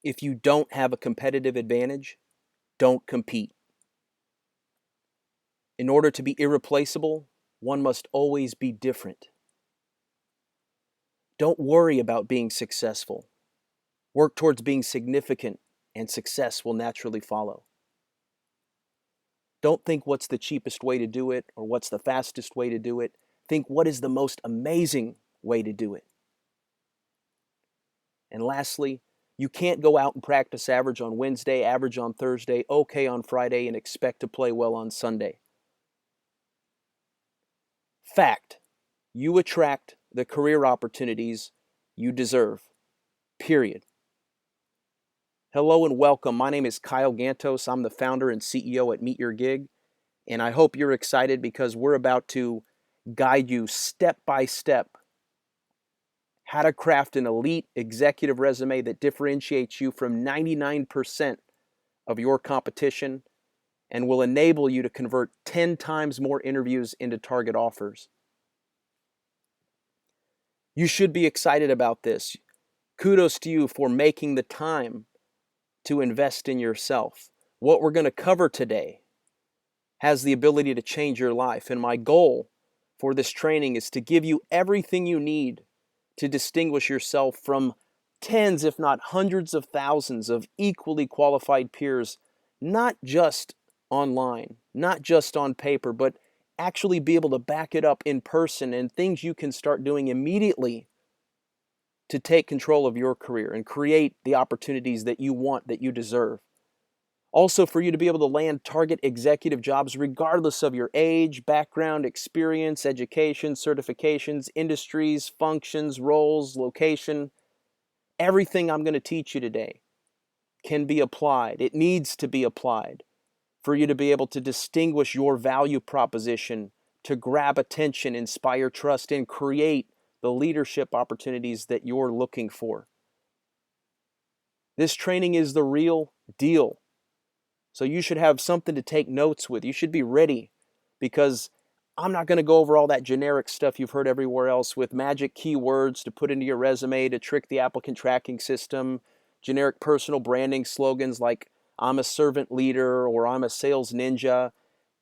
If you don't have a competitive advantage, don't compete. In order to be irreplaceable, one must always be different. Don't worry about being successful. Work towards being significant, and success will naturally follow. Don't think what's the cheapest way to do it or what's the fastest way to do it. Think what is the most amazing way to do it. And lastly, you can't go out and practice average on Wednesday, average on Thursday, okay on Friday, and expect to play well on Sunday. Fact, you attract the career opportunities you deserve. Period. Hello and welcome. My name is Kyle Gantos. I'm the founder and CEO at Meet Your Gig, and I hope you're excited because we're about to guide you step by step how to craft an elite executive resume that differentiates you from 99% of your competition and will enable you to convert 10 times more interviews into target offers. You should be excited about this. Kudos to you for making the time to invest in yourself. What we're going to cover today has the ability to change your life, and my goal for this training is to give you everything you need to distinguish yourself from tens, if not hundreds of thousands of equally qualified peers, not just online, not just on paper, but actually be able to back it up in person and things you can start doing immediately to take control of your career and create the opportunities that you want, that you deserve. Also, for you to be able to land target executive jobs regardless of your age, background, experience, education, certifications, industries, functions, roles, location. Everything I'm going to teach you today can be applied. It needs to be applied for you to be able to distinguish your value proposition, to grab attention, inspire trust, and create the leadership opportunities that you're looking for. This training is the real deal. So you should have something to take notes with. You should be ready because I'm not going to go over all that generic stuff you've heard everywhere else with magic keywords to put into your resume to trick the applicant tracking system, generic personal branding slogans like I'm a servant leader or I'm a sales ninja.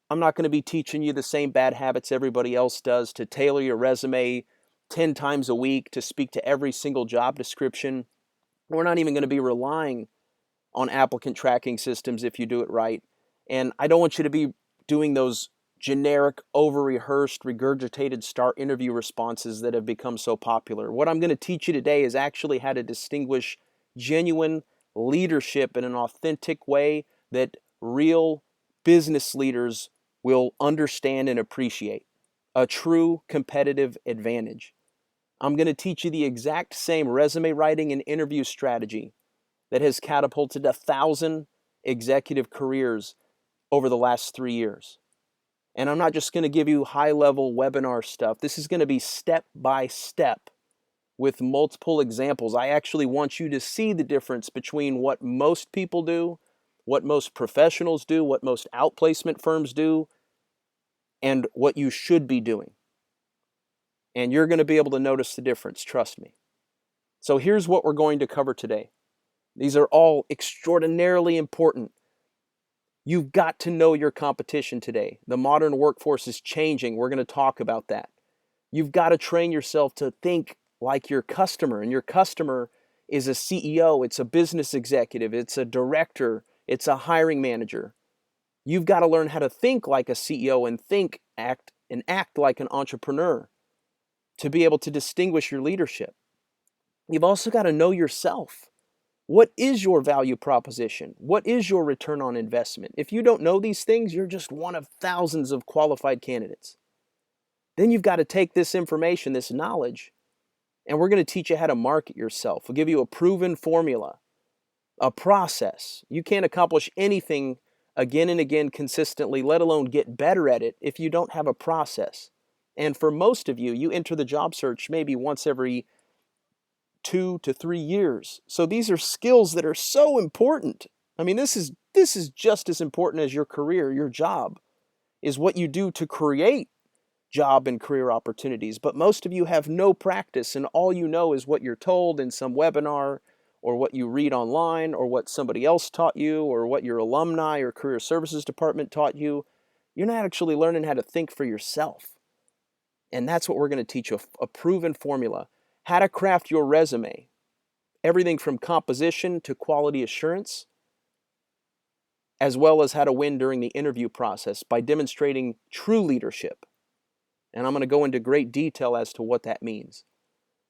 I'm not going to be teaching you the same bad habits everybody else does to tailor your resume 10 times a week to speak to every single job description. We're not even going to be relying on applicant tracking systems if you do it right. And I don't want you to be doing those generic, over-rehearsed, regurgitated start interview responses that have become so popular. What I'm going to teach you today is actually how to distinguish genuine leadership in an authentic way that real business leaders will understand and appreciate. A true competitive advantage. I'm going to teach you the exact same resume writing and interview strategy that has catapulted 1,000 executive careers over the last 3 years. And I'm not just going to give you high-level webinar stuff. This is going to be step by step with multiple examples. I actually want you to see the difference between what most people do, what most professionals do, what most outplacement firms do, and what you should be doing. And you're going to be able to notice the difference, trust me. So here's what we're going to cover today. These are all extraordinarily important. You've got to know your competition today. The modern workforce is changing. We're going to talk about that. You've got to train yourself to think like your customer, and your customer is a CEO, it's a business executive, it's a director, it's a hiring manager. You've got to learn how to think like a CEO and act like an entrepreneur to be able to distinguish your leadership. You've also got to know yourself. What is your value proposition? What is your return on investment? If you don't know these things, you're just one of thousands of qualified candidates. Then you've got to take this information, this knowledge, and we're going to teach you how to market yourself. We'll give you a proven formula, a process. You can't accomplish anything again and again consistently, let alone get better at it, if you don't have a process. And for most of you, you enter the job search maybe once every 2 to 3 years. So these are skills that are so important. I mean, this is just as important as your career, your job, is what you do to create job and career opportunities. But most of you have no practice, and all you know is what you're told in some webinar or what you read online or what somebody else taught you or what your alumni or career services department taught you. You're not actually learning how to think for yourself. And that's what we're going to teach you, a proven formula. How to craft your resume. Everything from composition to quality assurance, as well as how to win during the interview process by demonstrating true leadership. And I'm going to go into great detail as to what that means.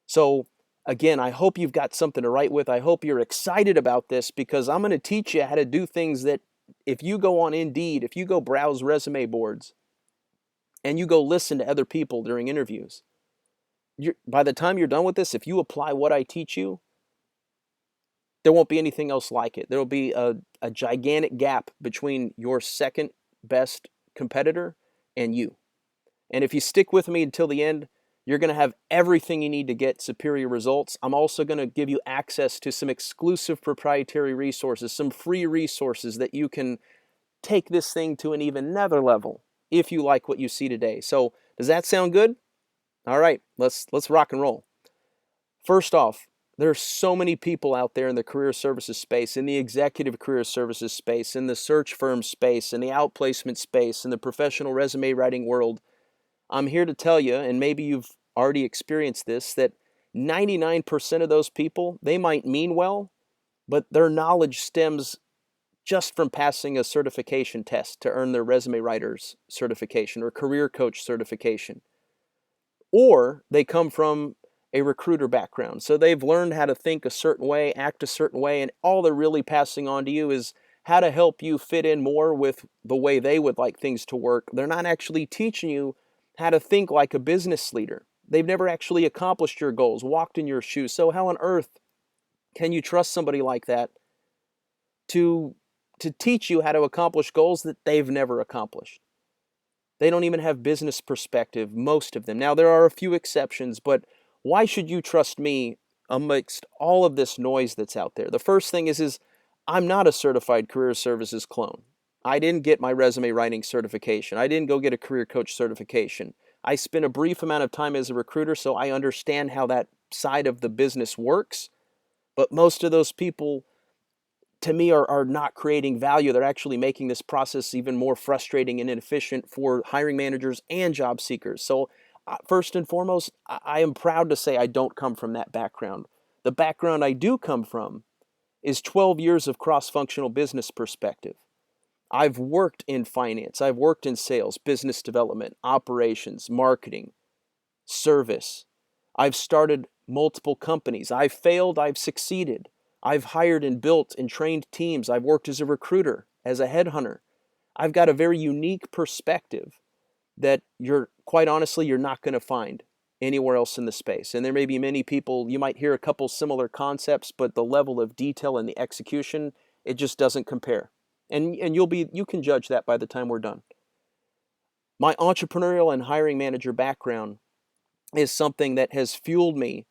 So again, I hope you've got something to write with. I hope you're excited about this, because I'm going to teach you how to do things that if you go on Indeed, if you go browse resume boards, and you go listen to other people during interviews, by the time you're done with this, if you apply what I teach you, there won't be anything else like it. There will be a gigantic gap between your second best competitor and you. And if you stick with me until the end, you're going to have everything you need to get superior results. I'm also going to give you access to some exclusive proprietary resources, some free resources that you can take this thing to an even another level if you like what you see today. So does that sound good? All right, let's rock and roll. First off, there are so many people out there in the career services space, in the executive career services space, in the search firm space, in the outplacement space, in the professional resume writing world. I'm here to tell you, and maybe you've already experienced this, that 99% of those people, they might mean well, but their knowledge stems just from passing a certification test to earn their resume writer's certification or career coach certification. Or they come from a recruiter background. So they've learned how to think a certain way, act a certain way, and all they're really passing on to you is how to help you fit in more with the way they would like things to work. They're not actually teaching you how to think like a business leader. They've never actually accomplished your goals, walked in your shoes. So how on earth can you trust somebody like that to teach you how to accomplish goals that they've never accomplished? They don't even have business perspective, most of them. Now, there are a few exceptions, but why should you trust me amidst all of this noise that's out there? The first thing is I'm not a certified career services clone. I didn't get my resume writing certification. I didn't go get a career coach certification. I spent a brief amount of time as a recruiter, so I understand how that side of the business works. But most of those people, to me, are not creating value. They're actually making this process even more frustrating and inefficient for hiring managers and job seekers. So first and foremost, I am proud to say I don't come from that background. The background I do come from is 12 years of cross-functional business perspective. I've worked in finance, I've worked in sales, business development, operations, marketing, service. I've started multiple companies. I've failed, I've succeeded. I've hired and built and trained teams. I've worked as a recruiter, as a headhunter. I've got a very unique perspective that quite honestly, you're not going to find anywhere else in the space. And there may be many people, you might hear a couple similar concepts, but the level of detail and the execution, it just doesn't compare. And you can judge that by the time we're done. My entrepreneurial and hiring manager background is something that has fueled me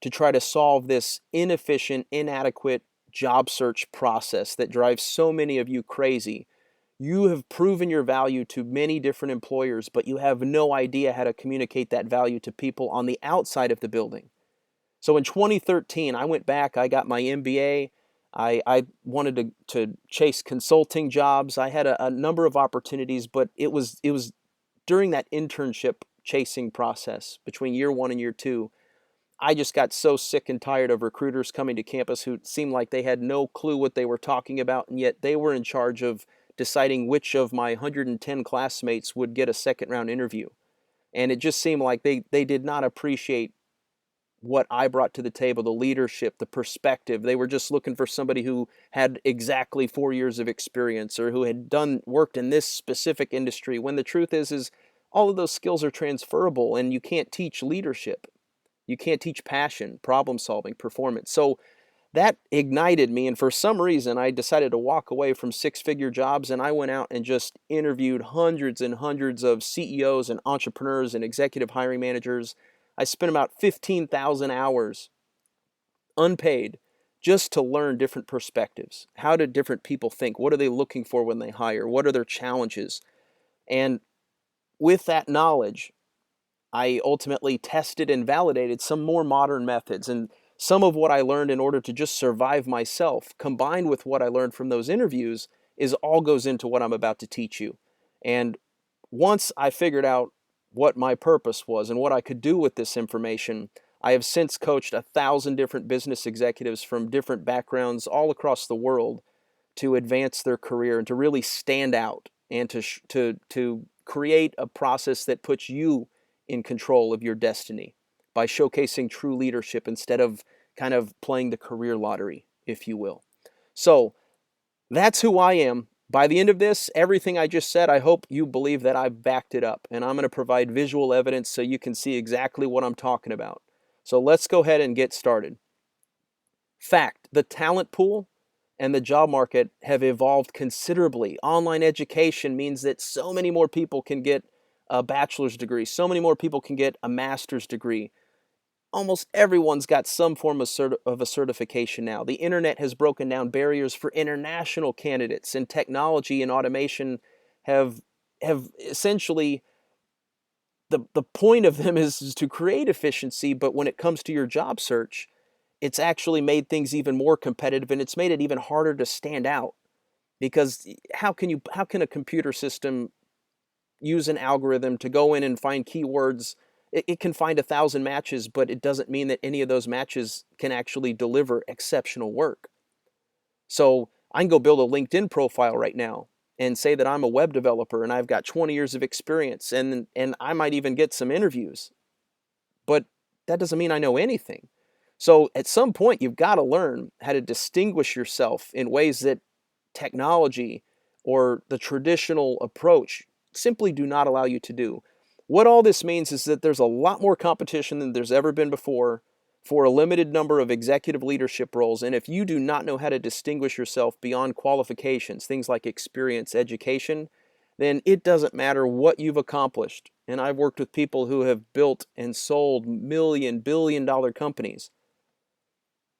to try to solve this inefficient, inadequate job search process that drives so many of you crazy. You have proven your value to many different employers, but you have no idea how to communicate that value to people on the outside of the building. So in 2013, I went back, I got my MBA. I wanted to chase consulting jobs. I had a number of opportunities, but it was during that internship chasing process between year one and year two, I just got so sick and tired of recruiters coming to campus who seemed like they had no clue what they were talking about, and yet they were in charge of deciding which of my 110 classmates would get a second round interview. And it just seemed like they did not appreciate what I brought to the table, the leadership, the perspective. They were just looking for somebody who had exactly 4 years of experience or who had worked in this specific industry, when the truth is all of those skills are transferable, and you can't teach leadership. You can't teach passion, problem solving, performance. So that ignited me, and for some reason I decided to walk away from six-figure jobs, and I went out and just interviewed hundreds and hundreds of CEOs and entrepreneurs and executive hiring managers. I spent about 15,000 hours unpaid just to learn different perspectives. How do different people think? What are they looking for when they hire? What are their challenges? And with that knowledge, I ultimately tested and validated some more modern methods. And some of what I learned in order to just survive myself, combined with what I learned from those interviews, is all goes into what I'm about to teach you. And once I figured out what my purpose was and what I could do with this information, I have since coached 1,000 different business executives from different backgrounds all across the world to advance their career and to really stand out and to create a process that puts you in control of your destiny by showcasing true leadership instead of kind of playing the career lottery, if you will. So that's who I am. By the end of this, everything I just said, I hope you believe that I've backed it up, and I'm going to provide visual evidence so you can see exactly what I'm talking about. So let's go ahead and get started. Fact, the talent pool and the job market have evolved considerably. Online education means that so many more people can get a bachelor's degree, so many more people can get a master's degree. Almost everyone's got some form of a certification now. The internet has broken down barriers for international candidates, and technology and automation have essentially, the point of them is to create efficiency, but when it comes to your job search, it's actually made things even more competitive, and it's made it even harder to stand out, because how can a computer system use an algorithm to go in and find keywords? It can find 1,000 matches, but it doesn't mean that any of those matches can actually deliver exceptional work. So I can go build a LinkedIn profile right now and say that I'm a web developer and I've got 20 years of experience, and I might even get some interviews, but that doesn't mean I know anything. So at some point, you've got to learn how to distinguish yourself in ways that technology or the traditional approach simply do not allow you to do. What all this means is that there's a lot more competition than there's ever been before for a limited number of executive leadership roles. And if you do not know how to distinguish yourself beyond qualifications, things like experience, education, then it doesn't matter what you've accomplished. And I've worked with people who have built and sold million, billion-dollar companies.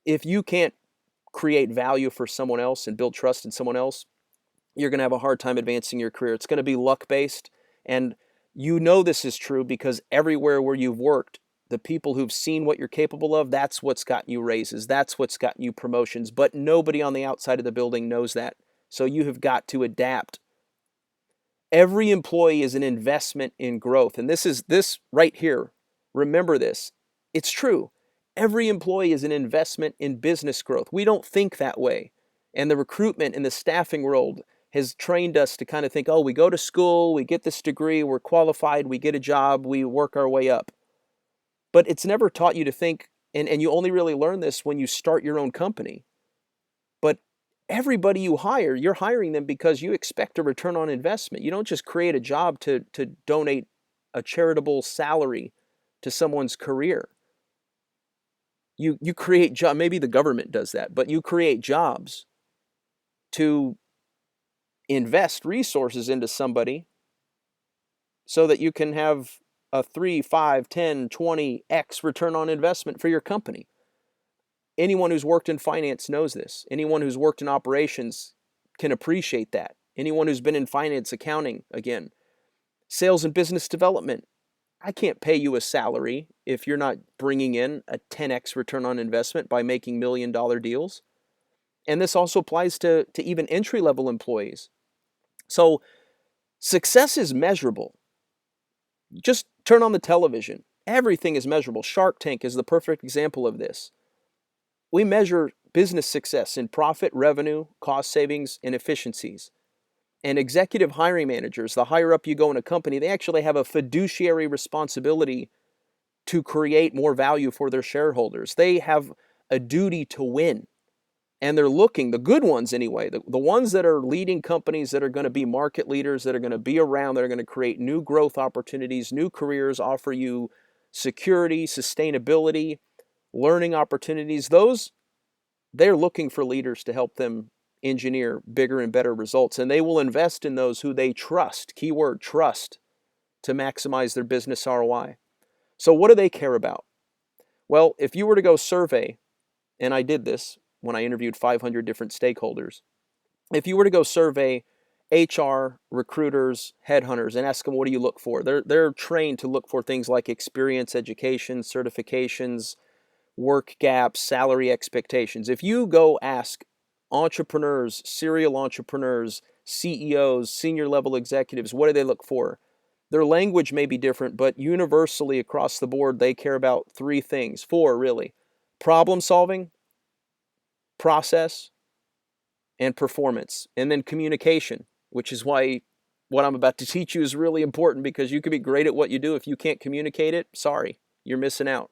If you can't create value for someone else and build trust in someone else, you're going to have a hard time advancing your career. It's going to be luck-based. And you know this is true because everywhere where you've worked, the people who've seen what you're capable of, that's what's gotten you raises. That's what's gotten you promotions. But nobody on the outside of the building knows that. So you have got to adapt. Every employee is an investment in growth. And this right here. Remember this. It's true. Every employee is an investment in business growth. We don't think that way. And the recruitment and the staffing world has trained us to kind of think, oh, we go to school, we get this degree, we're qualified, we get a job, we work our way up. But it's never taught you to think, and you only really learn this when you start your own company. But everybody you hire, you're hiring them because you expect a return on investment. You don't just create a job to donate a charitable salary to someone's career. You create jobs, maybe the government does that, but you create jobs to invest resources into somebody so that you can have a 3, 5, 10, 20x return on investment for your company. Anyone who's worked in finance knows this. Anyone who's worked in operations can appreciate that. Anyone who's been in finance, accounting, again, sales and business development. I can't pay you a salary if you're not bringing in a 10x return on investment by making $1 million deals. And this also applies to even entry-level employees. So success is measurable. Just turn on the television. Everything is measurable. Shark Tank is the perfect example of this. We measure business success in profit, revenue, cost savings, and efficiencies. And executive hiring managers, the higher up you go in a company, they actually have a fiduciary responsibility to create more value for their shareholders. They have a duty to win. And they're looking, the good ones anyway, the ones that are leading companies that are going to be market leaders, that are going to be around, that are going to create new growth opportunities, new careers, offer you security, sustainability, learning opportunities. They're looking for leaders to help them engineer bigger and better results. And they will invest in those who they trust, keyword trust, to maximize their business ROI. So what do they care about? Well, if you were to go survey, and I did this when I interviewed 500 different stakeholders, if you were to go survey HR, recruiters, headhunters, and ask them, what do you look for? They're trained to look for things like experience, education, certifications, work gaps, salary expectations. If you go ask entrepreneurs, serial entrepreneurs, CEOs, senior level executives, what do they look for? Their language may be different, but universally across the board, they care about three things, four really: problem solving, process, and performance, and then communication, which is why what I'm about to teach you is really important, because you can be great at what you do. If you can't communicate it, sorry, you're missing out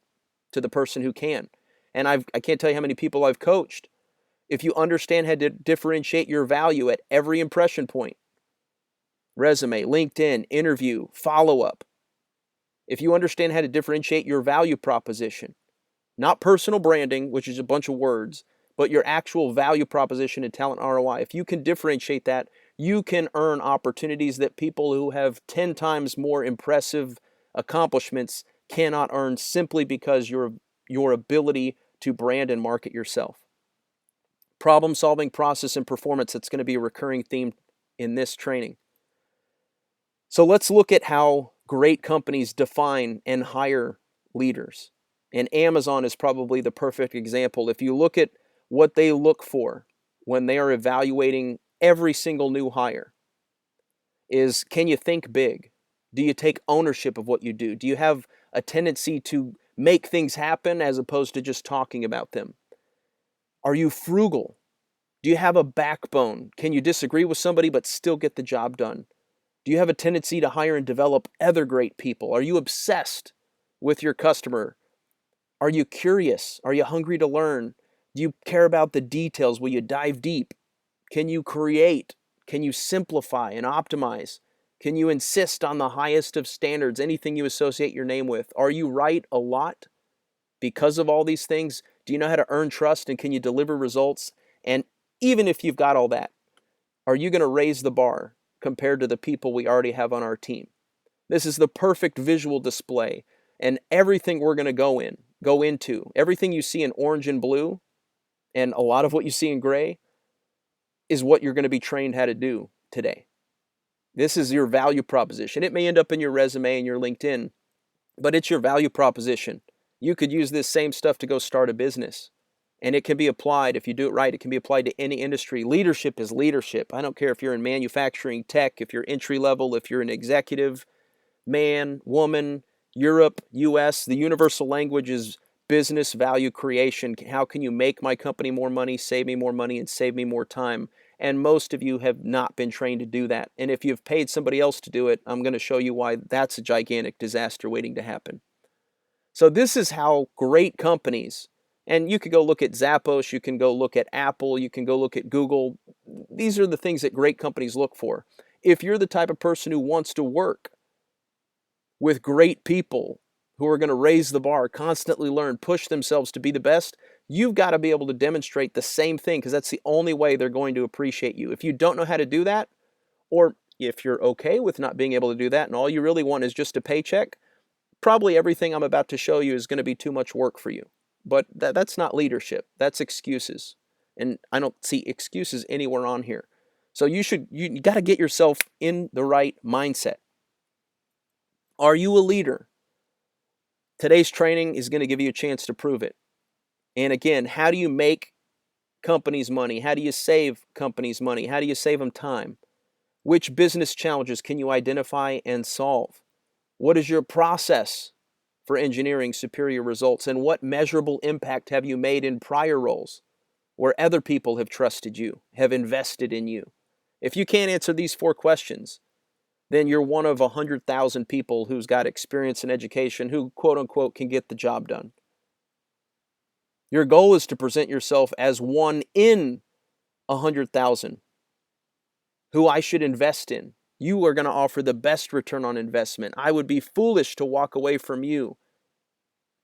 to the person who can. And I can't tell you how many people I've coached. If you understand how to differentiate your value at every impression point, resume, LinkedIn, interview, follow-up, if you understand how to differentiate your value proposition, not personal branding, which is a bunch of words, but your actual value proposition and talent ROI, if you can differentiate that, you can earn opportunities that people who have 10 times more impressive accomplishments cannot earn, simply because your ability to brand and market yourself. Problem solving, process, and performance, that's going to be a recurring theme in this training. So let's look at how great companies define and hire leaders. And Amazon is probably the perfect example. If you look at what they look for when they are evaluating every single new hire, is, can you think big? Do you take ownership of what you do? Do you have a tendency to make things happen as opposed to just talking about them? Are you frugal? Do you have a backbone? Can you disagree with somebody but still get the job done? Do you have a tendency to hire and develop other great people? Are you obsessed with your customer? Are you curious? Are you hungry to learn? Do you care about the details? Will you dive deep? Can you create? Can you simplify and optimize? Can you insist on the highest of standards, anything you associate your name with? Are you right a lot because of all these things? Do you know how to earn trust, and can you deliver results? And even if you've got all that, are you going to raise the bar compared to the people we already have on our team? This is the perfect visual display. And everything we're going to go into, everything you see in orange and blue, and a lot of what you see in gray, is what you're going to be trained how to do today. This is your value proposition. It may end up in your resume and your LinkedIn, but it's your value proposition. You could use this same stuff to go start a business. And it can be applied, if you do it right, it can be applied to any industry. Leadership is leadership. I don't care if you're in manufacturing, tech, if you're entry level, if you're an executive, man, woman, Europe, US. The universal language is business value creation. How can you make my company more money, save me more money, and save me more time? And most of you have not been trained to do that. And if you've paid somebody else to do it, I'm going to show you why that's a gigantic disaster waiting to happen. So this is how great companies, and you could go look at Zappos, you can go look at Apple, you can go look at Google. These are the things that great companies look for. If you're the type of person who wants to work with great people who are going to raise the bar, constantly learn, push themselves to be the best, you've got to be able to demonstrate the same thing, because that's the only way they're going to appreciate you. If you don't know how to do that, or if you're okay with not being able to do that and all you really want is just a paycheck, probably everything I'm about to show you is going to be too much work for you. But that's not leadership. That's excuses. And I don't see excuses anywhere on here. So you got to get yourself in the right mindset. Are you a leader? Today's training is going to give you a chance to prove it. And again, how do you make companies money? How do you save companies money? How do you save them time? Which business challenges can you identify and solve? What is your process for engineering superior results? And what measurable impact have you made in prior roles where other people have trusted you, have invested in you? If you can't answer these four questions, then you're one of 100,000 people who's got experience in education who, quote unquote, can get the job done. Your goal is to present yourself as one in 100,000 who I should invest in. You are going to offer the best return on investment. I would be foolish to walk away from you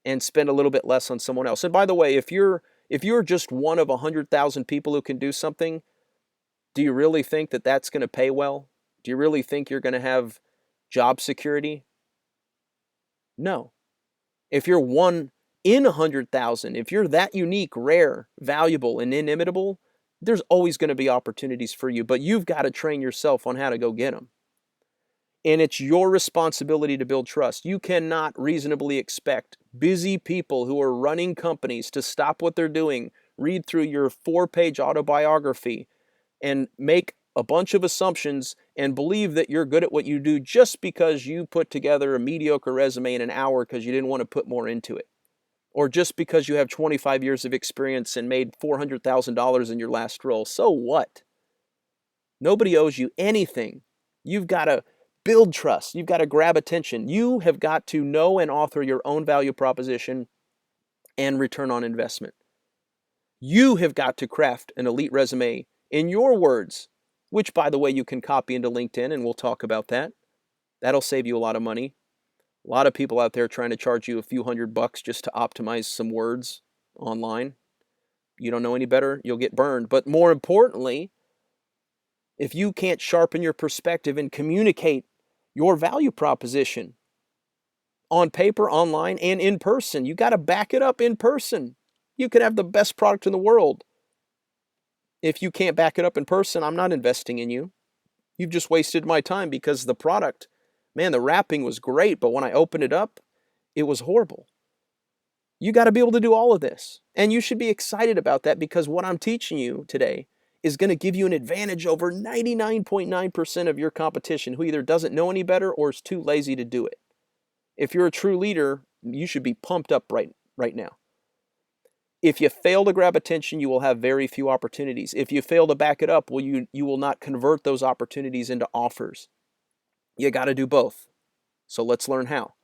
and spend a little bit less on someone else. And by the way, if you're just one of 100,000 people who can do something, do you really think that that's going to pay well? Do you really think you're going to have job security? No. If you're one in 100,000, if you're that unique, rare, valuable, and inimitable, there's always going to be opportunities for you, but you've got to train yourself on how to go get them. And it's your responsibility to build trust. You cannot reasonably expect busy people who are running companies to stop what they're doing, read through your 4-page autobiography, and make a bunch of assumptions and believe that you're good at what you do just because you put together a mediocre resume in an hour because you didn't want to put more into it. Or just because you have 25 years of experience and made $400,000 in your last role. So what? Nobody owes you anything. You've got to build trust. You've got to grab attention. You have got to know and author your own value proposition and return on investment. You have got to craft an elite resume in your words, which, by the way, you can copy into LinkedIn, and we'll talk about that. That'll save you a lot of money. A lot of people out there trying to charge you a few $100 just to optimize some words online. You don't know any better, you'll get burned. But more importantly, if you can't sharpen your perspective and communicate your value proposition on paper, online, and in person, you got to back it up in person. You could have the best product in the world. If you can't back it up in person, I'm not investing in you. You've just wasted my time because the product, man, the wrapping was great, but when I opened it up, it was horrible. You got to be able to do all of this. And you should be excited about that because what I'm teaching you today is going to give you an advantage over 99.9% of your competition who either doesn't know any better or is too lazy to do it. If you're a true leader, you should be pumped up right now. If you fail to grab attention, you will have very few opportunities. If you fail to back it up, you will not convert those opportunities into offers. You got to do both. So let's learn how.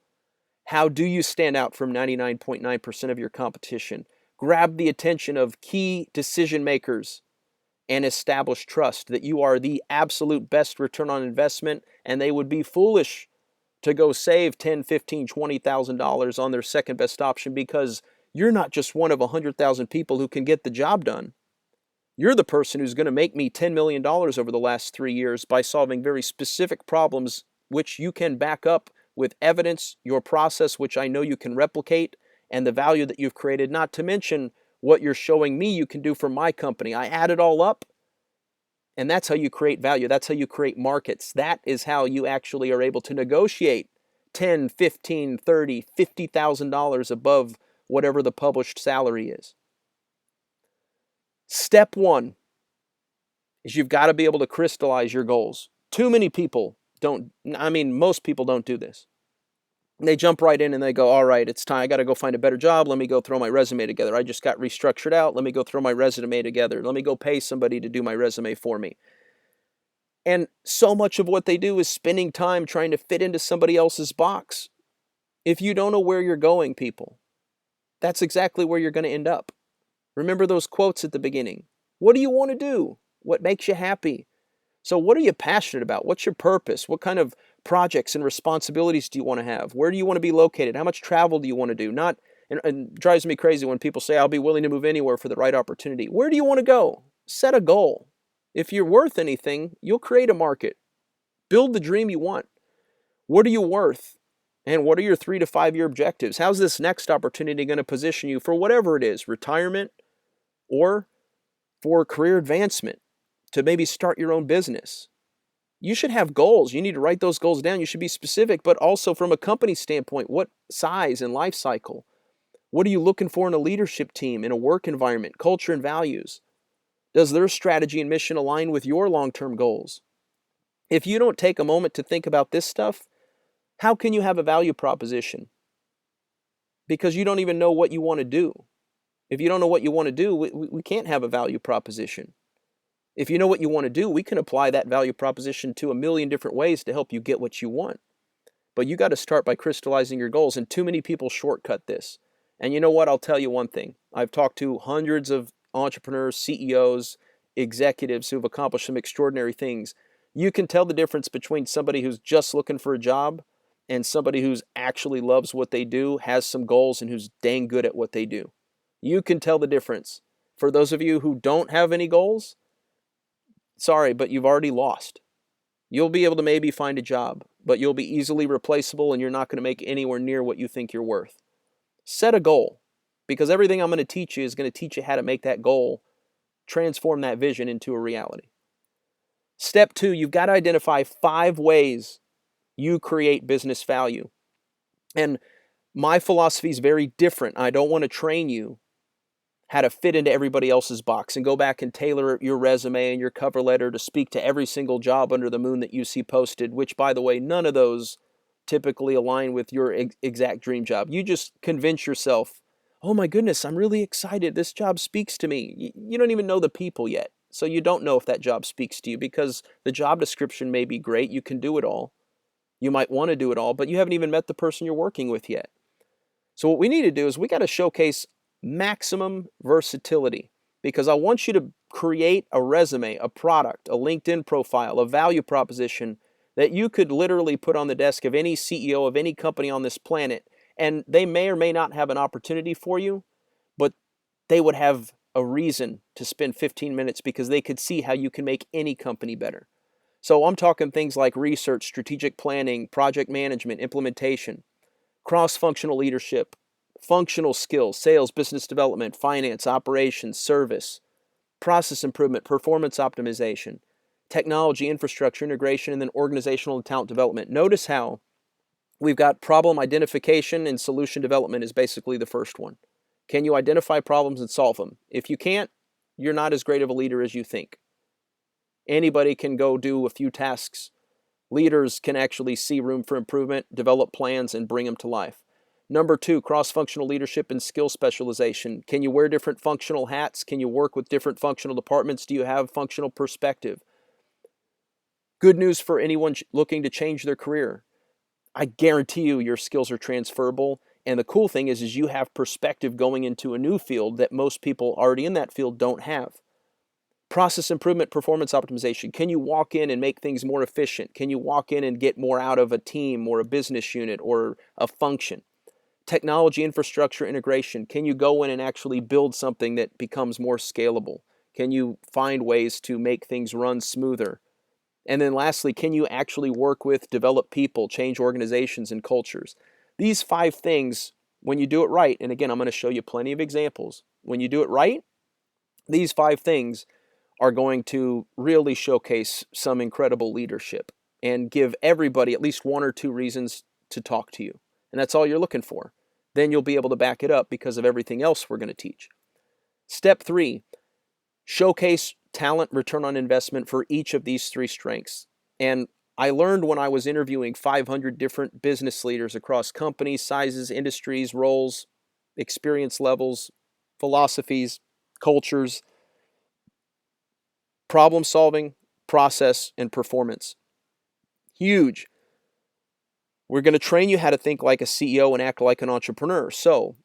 How do you stand out from 99.9% of your competition? Grab the attention of key decision makers and establish trust that you are the absolute best return on investment, and they would be foolish to go save $10,000, $15,000, $20,000 on their second best option because you're not just one of 100,000 people who can get the job done. You're the person who's going to make me $10 million over the last 3 years by solving very specific problems which you can back up with evidence, your process, which I know you can replicate, and the value that you've created, not to mention what you're showing me you can do for my company. I add it all up, and that's how you create value. That's how you create markets. That is how you actually are able to negotiate $10, $15, $30, $50,000 above whatever the published salary is. Step one is you've got to be able to crystallize your goals. Too many people most people don't do this. They jump right in and they go, all right, it's time. I got to go find a better job. Let me go throw my resume together. I just got restructured out. Let me go throw my resume together. Let me go pay somebody to do my resume for me. And so much of what they do is spending time trying to fit into somebody else's box. If you don't know where you're going, people, that's exactly where you're going to end up. Remember those quotes at the beginning. What do you want to do? What makes you happy? So what are you passionate about? What's your purpose? What kind of projects and responsibilities do you want to have? Where do you want to be located? How much travel do you want to do? And it drives me crazy when people say, I'll be willing to move anywhere for the right opportunity. Where do you want to go? Set a goal. If you're worth anything, you'll create a market. Build the dream you want. What are you worth? And what are your 3 to 5 year objectives? How's this next opportunity going to position you for whatever it is, retirement or for career advancement, to maybe start your own business? You should have goals. You need to write those goals down. You should be specific, but also from a company standpoint, what size and life cycle? What are you looking for in a leadership team, in a work environment, culture and values? Does their strategy and mission align with your long-term goals? If you don't take a moment to think about this stuff, how can you have a value proposition? Because you don't even know what you want to do. If you don't know what you want to do, we can't have a value proposition. If you know what you want to do, we can apply that value proposition to a million different ways to help you get what you want. But you got to start by crystallizing your goals, and too many people shortcut this. And you know what? I'll tell you one thing. I've talked to hundreds of entrepreneurs, CEOs, executives who've accomplished some extraordinary things. You can tell the difference between somebody who's just looking for a job and somebody who's actually loves what they do, has some goals, and who's dang good at what they do. You can tell the difference. For those of you who don't have any goals, sorry, but you've already lost. You'll be able to maybe find a job, but you'll be easily replaceable and you're not going to make anywhere near what you think you're worth. Set a goal, because everything I'm going to teach you is going to teach you how to make that goal, transform that vision into a reality. Step 2, you've got to identify 5 ways You create business value. And my philosophy is very different. I don't want to train you how to fit into everybody else's box and go back and tailor your resume and your cover letter to speak to every single job under the moon that you see posted, which, by the way, none of those typically align with your exact dream job. You just convince yourself, oh my goodness, I'm really excited. This job speaks to me. You don't even know the people yet. So you don't know if that job speaks to you because the job description may be great. You can do it all. You might want to do it all, but you haven't even met the person you're working with yet. So what we need to do is we got to showcase maximum versatility, because I want you to create a resume, a product, a LinkedIn profile, a value proposition that you could literally put on the desk of any CEO of any company on this planet, and they may or may not have an opportunity for you, but they would have a reason to spend 15 minutes because they could see how you can make any company better. So I'm talking things like research, strategic planning, project management, implementation, cross-functional leadership, functional skills, sales, business development, finance, operations, service, process improvement, performance optimization, technology, infrastructure, integration, and then organizational and talent development. Notice how we've got problem identification and solution development is basically the first one. Can you identify problems and solve them? If you can't, you're not as great of a leader as you think. Anybody can go do a few tasks. Leaders can actually see room for improvement, develop plans, and bring them to life. Number 2, cross-functional leadership and skill specialization. Can you wear different functional hats? Can you work with different functional departments? Do you have functional perspective? Good news for anyone looking to change their career. I guarantee you your skills are transferable. And the cool thing is you have perspective going into a new field that most people already in that field don't have. Process improvement, performance optimization. Can you walk in and make things more efficient? Can you walk in and get more out of a team or a business unit or a function? Technology, infrastructure, integration. Can you go in and actually build something that becomes more scalable? Can you find ways to make things run smoother? And then lastly, can you actually work with, develop people, change organizations and cultures? These 5 things, when you do it right, and again, I'm going to show you plenty of examples. When you do it right, these 5 things are going to really showcase some incredible leadership and give everybody at least 1 or 2 reasons to talk to you. And that's all you're looking for. Then you'll be able to back it up because of everything else we're going to teach. Step 3, showcase talent return on investment for each of these 3 strengths. And I learned when I was interviewing 500 different business leaders across companies, sizes, industries, roles, experience levels, philosophies, cultures, problem solving, process, and performance. Huge. We're going to train you how to think like a CEO and act like an entrepreneur. So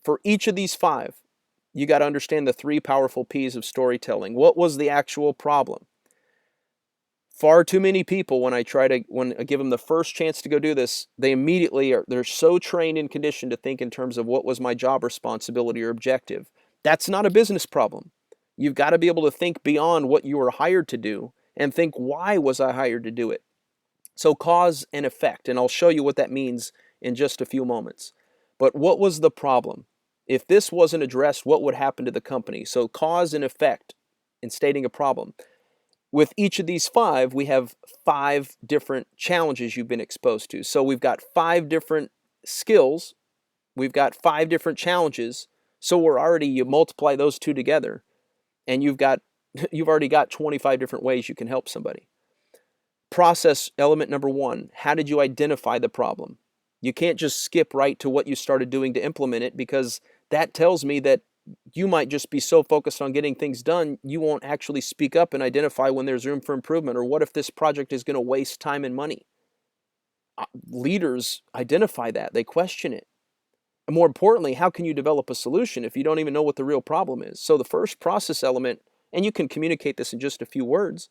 for each of these 5, you got to understand the 3 powerful P's of storytelling. What was the actual problem? Far too many people, when I give them the first chance to go do this, they immediately they're so trained and conditioned to think in terms of what was my job responsibility or objective. That's not a business problem. You've got to be able to think beyond what you were hired to do and think, why was I hired to do it? So cause and effect, and I'll show you what that means in just a few moments. But what was the problem? If this wasn't addressed, what would happen to the company? So cause and effect in stating a problem. With each of these 5, we have 5 different challenges you've been exposed to. So we've got 5 different skills. We've got 5 different challenges. So you multiply those 2 together, and you've already got 25 different ways you can help somebody. Process element number 1, how did you identify the problem? You can't just skip right to what you started doing to implement it, because that tells me that you might just be so focused on getting things done, you won't actually speak up and identify when there's room for improvement, or what if this project is going to waste time and money. Leaders identify that. They question it. And more importantly, how can you develop a solution if you don't even know what the real problem is? So the first process element, and you can communicate this in just a few words,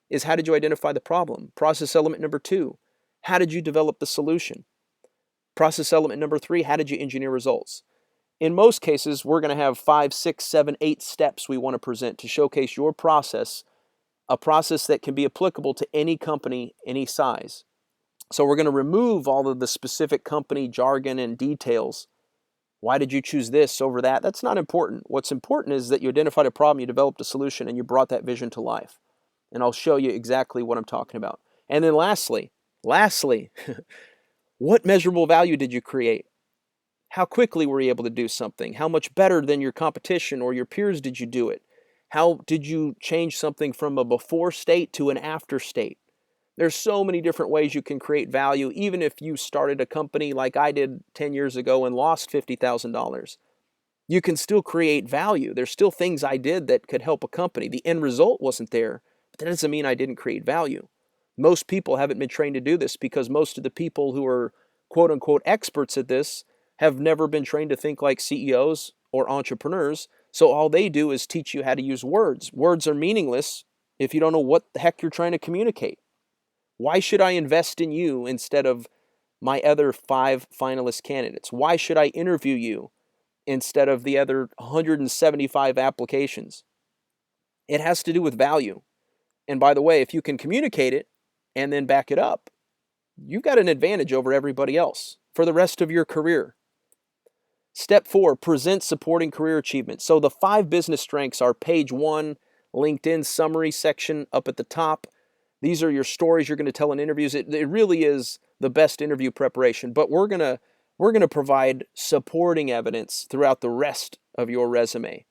is how did you identify the problem? Process element number 2, how did you develop the solution? Process element number 3, how did you engineer results? In most cases, we're going to have 5, 6, 7, 8 steps we want to present to showcase your process, a process that can be applicable to any company, any size. So we're going to remove all of the specific company jargon and details. Why did you choose this over that? That's not important. What's important is that you identified a problem, you developed a solution, and you brought that vision to life. And I'll show you exactly what I'm talking about. And then lastly, Lastly, what measurable value did you create? How quickly were you able to do something? How much better than your competition or your peers did you do it? How did you change something from a before state to an after state? There's so many different ways you can create value, even if you started a company like I did 10 years ago and lost $50,000. You can still create value. There's still things I did that could help a company. The end result wasn't there, but that doesn't mean I didn't create value. Most people haven't been trained to do this because most of the people who are quote unquote experts at this have never been trained to think like CEOs or entrepreneurs. So all they do is teach you how to use words. Words are meaningless if you don't know what the heck you're trying to communicate. Why should I invest in you instead of my other 5 finalist candidates? Why should I interview you instead of the other 175 applications? It has to do with value. And by the way, if you can communicate it and then back it up, you've got an advantage over everybody else for the rest of your career. Step 4, present supporting career achievements. So the 5 business strengths are page 1, LinkedIn summary section up at the top. These are your stories you're going to tell in interviews. It really is the best interview preparation, but we're going to provide supporting evidence throughout the rest of your resume.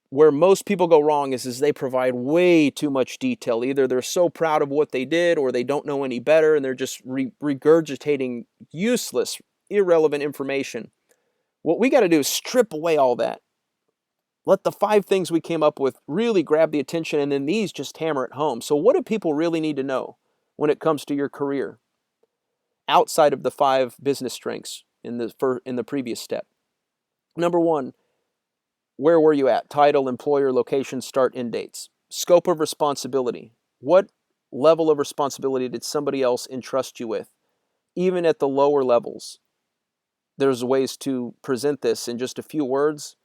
Where most people go wrong is they provide way too much detail. Either they're so proud of what they did or they don't know any better and they're just regurgitating useless, irrelevant information. What we got to do is strip away all that. Let the 5 things we came up with really grab the attention, and then these just hammer it home. So what do people really need to know when it comes to your career outside of the 5 business strengths in the previous step? Number 1, where were you at? Title, employer, location, start, end dates. Scope of responsibility. What level of responsibility did somebody else entrust you with? Even at the lower levels, there's ways to present this in just a few words.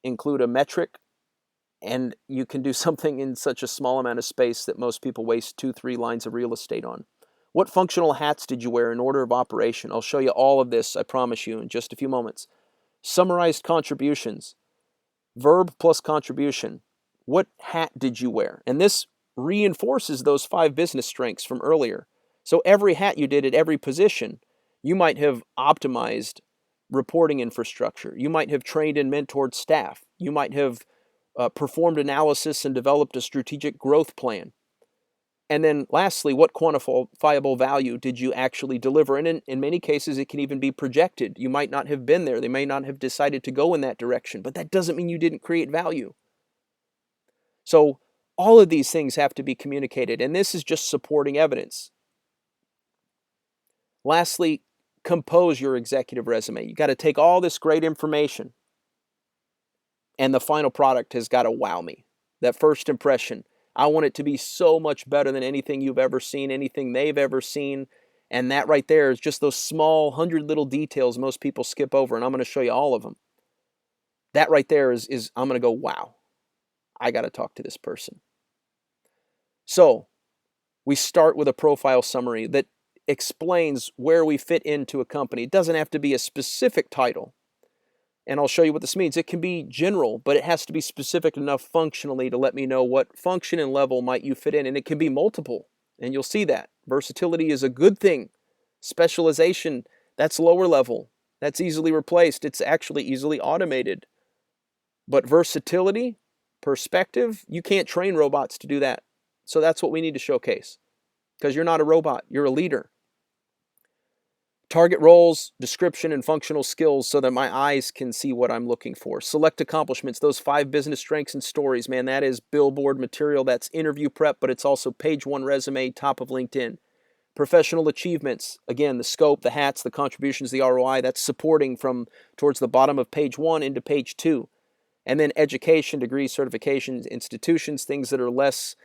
Include a metric, and you can do something in such a small amount of space that most people waste 2-3 lines of real estate on. What functional hats did you wear in order of operation? I'll show you all of this, I promise you, in just a few moments. Summarized contributions. Verb plus contribution. What hat did you wear? And this reinforces those 5 business strengths from earlier. So every hat you did at every position, you might have optimized reporting infrastructure. You might have trained and mentored staff. You might have performed analysis and developed a strategic growth plan. And then lastly, what quantifiable value did you actually deliver? And in many cases, it can even be projected. You might not have been there. They may not have decided to go in that direction, but that doesn't mean you didn't create value. So all of these things have to be communicated, and this is just supporting evidence. Lastly, compose your executive resume. You got to take all this great information, and the final product has got to wow me. That first impression, I want it to be so much better than anything you've ever seen, anything they've ever seen. And that right there is just those small 100 little details most people skip over, and I'm going to show you all of them. That right there is I'm going to go, wow, I got to talk to this person. So we start with a profile summary that explains where we fit into a company. It doesn't have to be a specific title. And I'll show you what this means. It can be general, but it has to be specific enough functionally to let me know what function and level might you fit in. And it can be multiple, and you'll see that. Versatility is a good thing. Specialization, that's lower level. That's easily replaced. It's actually easily automated. But versatility, perspective, you can't train robots to do that. So that's what we need to showcase, because you're not a robot, you're a leader. Target roles, description, and functional skills so that my eyes can see what I'm looking for. Select accomplishments, those 5 business strengths and stories, man, that is billboard material. That's interview prep, but it's also page 1 resume, top of LinkedIn. Professional achievements, again, the scope, the hats, the contributions, the ROI, that's supporting from towards the bottom of page 1 into page 2. And then education, degrees, certifications, institutions, things that are less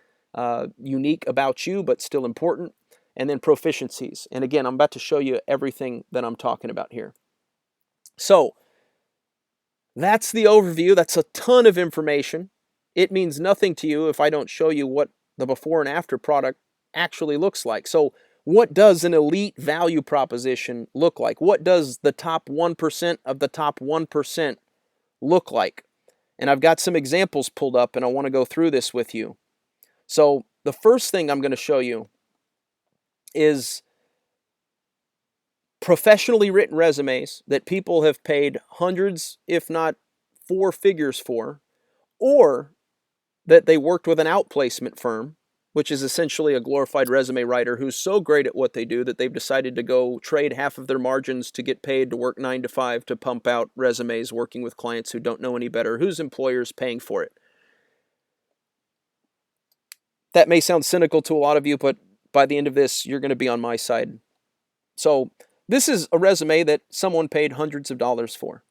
unique about you, but still important. And then proficiencies. And again, I'm about to show you everything that I'm talking about here. So that's the overview. That's a ton of information. It means nothing to you if I don't show you what the before and after product actually looks like. So what does an elite value proposition look like? What does the top 1% of the top 1% look like? And I've got some examples pulled up, and I want to go through this with you. So the first thing I'm going to show you is professionally written resumes that people have paid hundreds, if not four figures for, or that they worked with an outplacement firm, which is essentially a glorified resume writer who's so great at what they do that they've decided to go trade half of their margins to get paid to work 9 to 5 to pump out resumes working with clients who don't know any better, whose employer's paying for it. That may sound cynical to a lot of you, but by the end of this, you're going to be on my side. So this is a resume that someone paid hundreds of dollars for.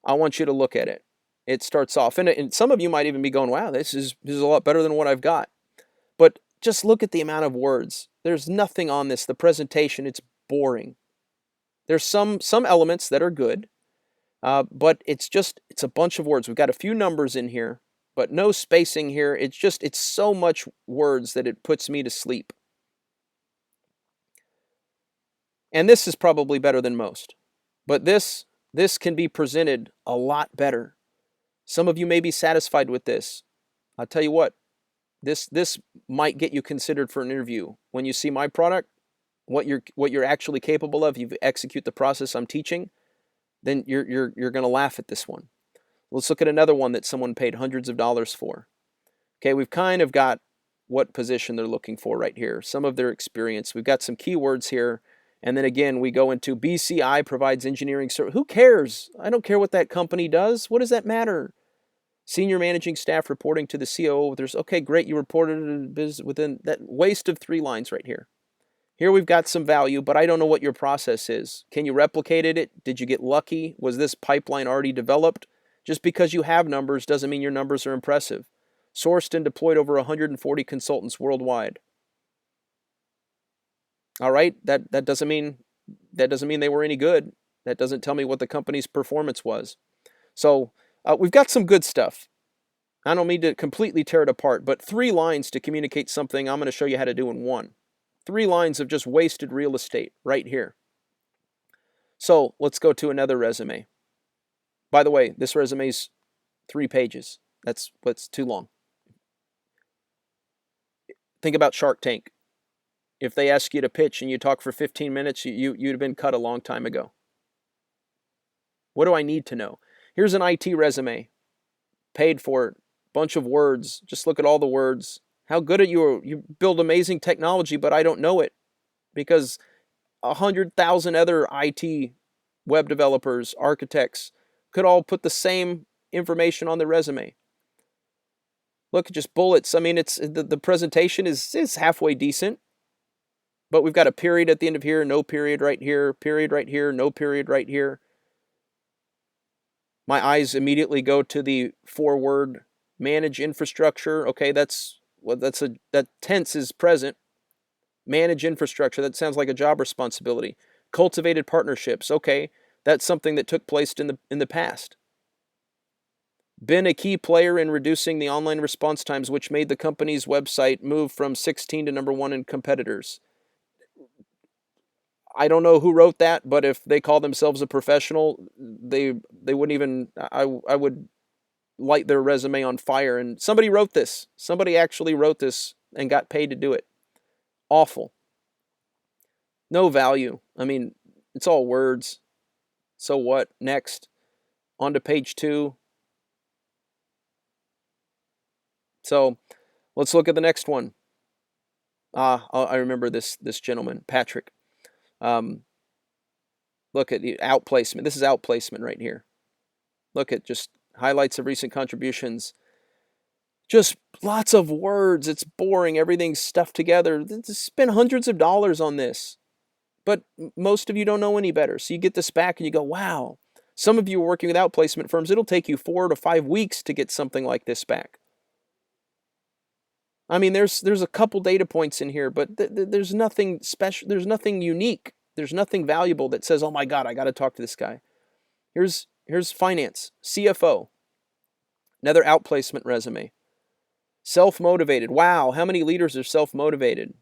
I want you to look at it. It starts off, and some of you might even be going, wow, this is a lot better than what I've got. But just look at the amount of words. There's nothing on this. The presentation, it's boring. There's some elements that are good, but it's a bunch of words. We've got a few numbers in here, but no spacing here. It's so much words that it puts me to sleep. And this is probably better than most. But this can be presented a lot better. Some of you may be satisfied with this. I'll tell you what, this might get you considered for an interview. When you see my product, what you're actually capable of, you execute the process I'm teaching, then you're going to laugh at this one. Let's look at another one that someone paid hundreds of dollars for. Okay, we've kind of got what position they're looking for right here, some of their experience. We've got some keywords here. And then again, we go into BCI provides engineering service. Who cares? I don't care what that company does. What does that matter? Senior managing staff reporting to the COO. Okay, great. You reported within that waste of 3 lines right here. Here we've got some value, but I don't know what your process is. Can you replicate it? Did you get lucky? Was this pipeline already developed? Just because you have numbers doesn't mean your numbers are impressive. Sourced and deployed over 140 consultants worldwide. All right, that doesn't mean they were any good. That doesn't tell me what the company's performance was. So we've got some good stuff. I don't mean to completely tear it apart, but 3 lines to communicate something I'm going to show you how to do in 1. 3 lines of just wasted real estate right here. So let's go to another resume. By the way, this resume's 3 pages. That's too long. Think about Shark Tank. If they ask you to pitch and you talk for 15 minutes, you'd have been cut a long time ago. What do I need to know? Here's an IT resume. Paid for it. Bunch of words. Just look at all the words. How good at you are. You build amazing technology, but I don't know it. Because 100,000 other IT web developers, architects, could all put the same information on their resume. Look, just bullets. I mean, it's the presentation is halfway decent. But we've got a period at the end of here, no period right here, no period right here. My eyes immediately go to the 4-word manage infrastructure. Okay, that tense is present. Manage infrastructure, that sounds like a job responsibility. Cultivated partnerships. Okay, that's something that took place in the past. Been a key player in reducing the online response times, which made the company's website move from 16 to number 1 in competitors. I don't know who wrote that, but if they call themselves a professional, they wouldn't even, I would light their resume on fire. And somebody wrote this. Somebody actually wrote this and got paid to do it. Awful. No value. I mean, it's all words. So what? Next. On to page 2. So let's look at the next one. I remember this gentleman, Patrick. Look at the outplacement. This is outplacement right here. Look at just highlights of recent contributions. Just lots of words. It's boring. Everything's stuffed together. Spend hundreds of dollars on this. But most of you don't know any better. So you get this back and you go, wow. Some of you are working with outplacement firms. It'll take you 4 to 5 weeks to get something like this back. I mean, there's a couple data points in here, but there's nothing special. There's nothing unique. There's nothing valuable that says, oh my God, I got to talk to this guy. Here's finance, CFO, another outplacement resume. Self-motivated. Wow, how many leaders are self-motivated?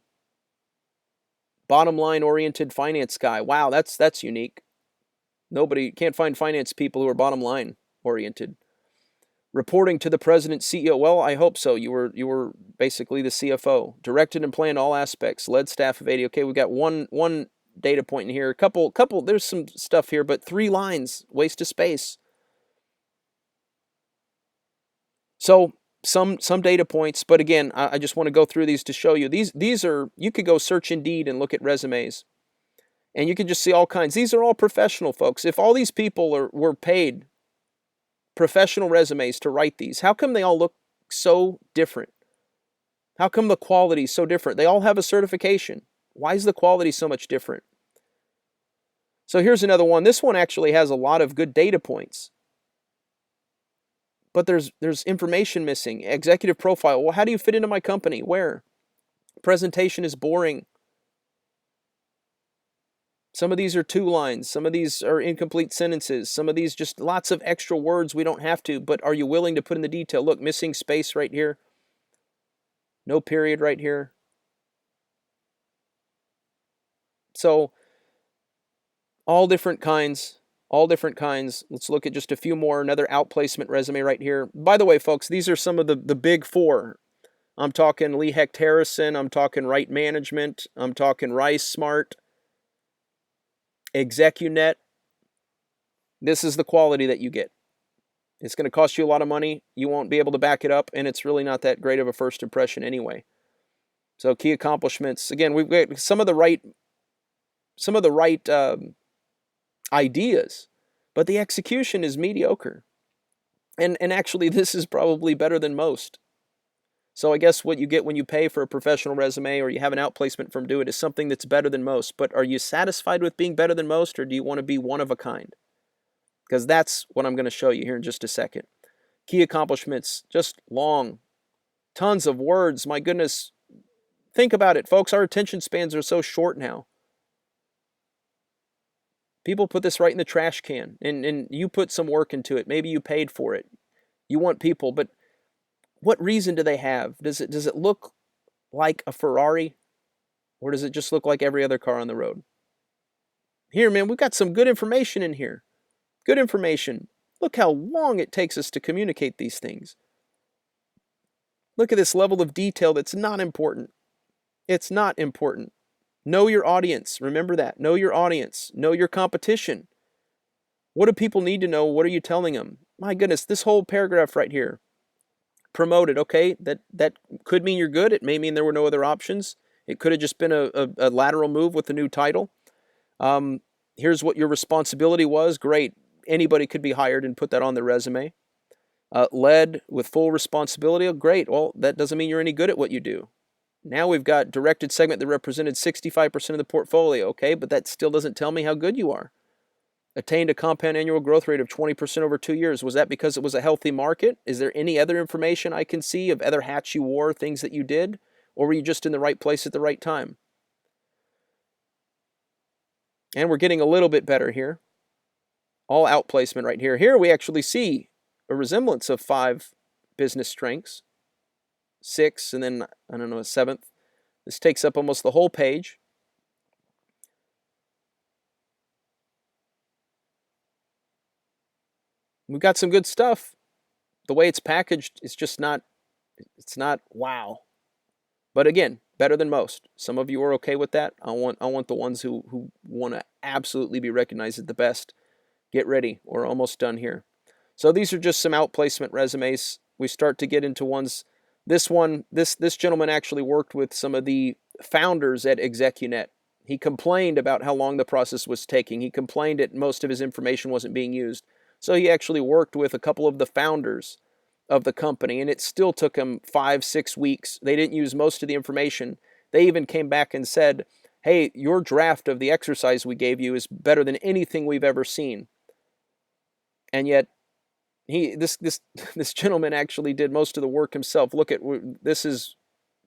Bottom line oriented finance guy. Wow, that's unique. Nobody can't find finance people who are bottom line oriented. Reporting to the president, CEO. Well, I hope so. You were basically the CFO. Directed and planned all aspects. Led staff of 80. Okay, we've got one data point in here. A couple. There's some stuff here, but 3 lines. Waste of space. So some data points, but again, I just want to go through these to show you. These are, you could go search Indeed and look at resumes, and you can just see all kinds. These are all professional folks. If all these people were paid professional resumes to write these, how come they all look so different? How come the quality is so different? They all have a certification. Why is the quality so much different? So here's another one. This one actually has a lot of good data points, but there's information missing. Executive profile. Well, how do you fit into my company? Where? Presentation is boring. Some of these are 2 lines. Some of these are incomplete sentences. Some of these just lots of extra words we don't have to, but are you willing to put in the detail? Look, missing space right here. No period right here. So all different kinds. Let's look at just a few more. Another outplacement resume right here. By the way, folks, these are some of the big 4. I'm talking Lee Hecht Harrison. I'm talking Right Management. I'm talking Rice Smart. Execunet. This is the quality that you get. It's going to cost you a lot of money. You won't be able to back it up, and it's really not that great of a first impression anyway. So key accomplishments. Again, we've got some of the right ideas, but the execution is mediocre. And actually, this is probably better than most. So I guess what you get when you pay for a professional resume or you have an outplacement firm do it is something that's better than most. But are you satisfied with being better than most, or do you want to be one of a kind? Because that's what I'm going to show you here in just a second. Key accomplishments, just long, tons of words. My goodness, think about it, folks. Our attention spans are so short now. People put this right in the trash can, and you put some work into it. Maybe you paid for it. You want people, but what reason do they have? Does it look like a Ferrari, or does it just look like every other car on the road? Here, man, we've got some good information in here. Good information. Look how long it takes us to communicate these things. Look at this level of detail that's not important. It's not important. Know your audience. Remember that. Know your audience. Know your competition. What do people need to know? What are you telling them? My goodness, this whole paragraph right here. Promoted, okay, that could mean you're good. It may mean there were no other options. It could have just been a lateral move with a new title. Here's what your responsibility was. Great. Anybody could be hired and put that on their resume. Led with full responsibility. Oh, great. Well, that doesn't mean you're any good at what you do. Now we've got directed segment that represented 65% of the portfolio. Okay, but that still doesn't tell me how good you are. Attained a compound annual growth rate of 20% over 2 years. Was that because it was a healthy market? Is there any other information I can see of other hats you wore, things that you did? Or were you just in the right place at the right time? And we're getting a little bit better here. All outplacement right here. Here we actually see a resemblance of 5 business strengths. 6, and then, I don't know, a 7th. This takes up almost the whole page. We've got some good stuff. The way it's packaged is just not, it's not wow. But again, better than most. Some of you are okay with that. I want the ones who want to absolutely be recognized as the best. Get ready. We're almost done here. So these are just some outplacement resumes. We start to get into ones. This gentleman actually worked with some of the founders at Execunet. He complained about how long the process was taking. He complained that most of his information wasn't being used. So he actually worked with a couple of the founders of the company, and it still took him 5-6 weeks. They didn't use most of the information. They even came back and said, hey, your draft of the exercise we gave you is better than anything we've ever seen. And yet, this gentleman actually did most of the work himself. Look at, this is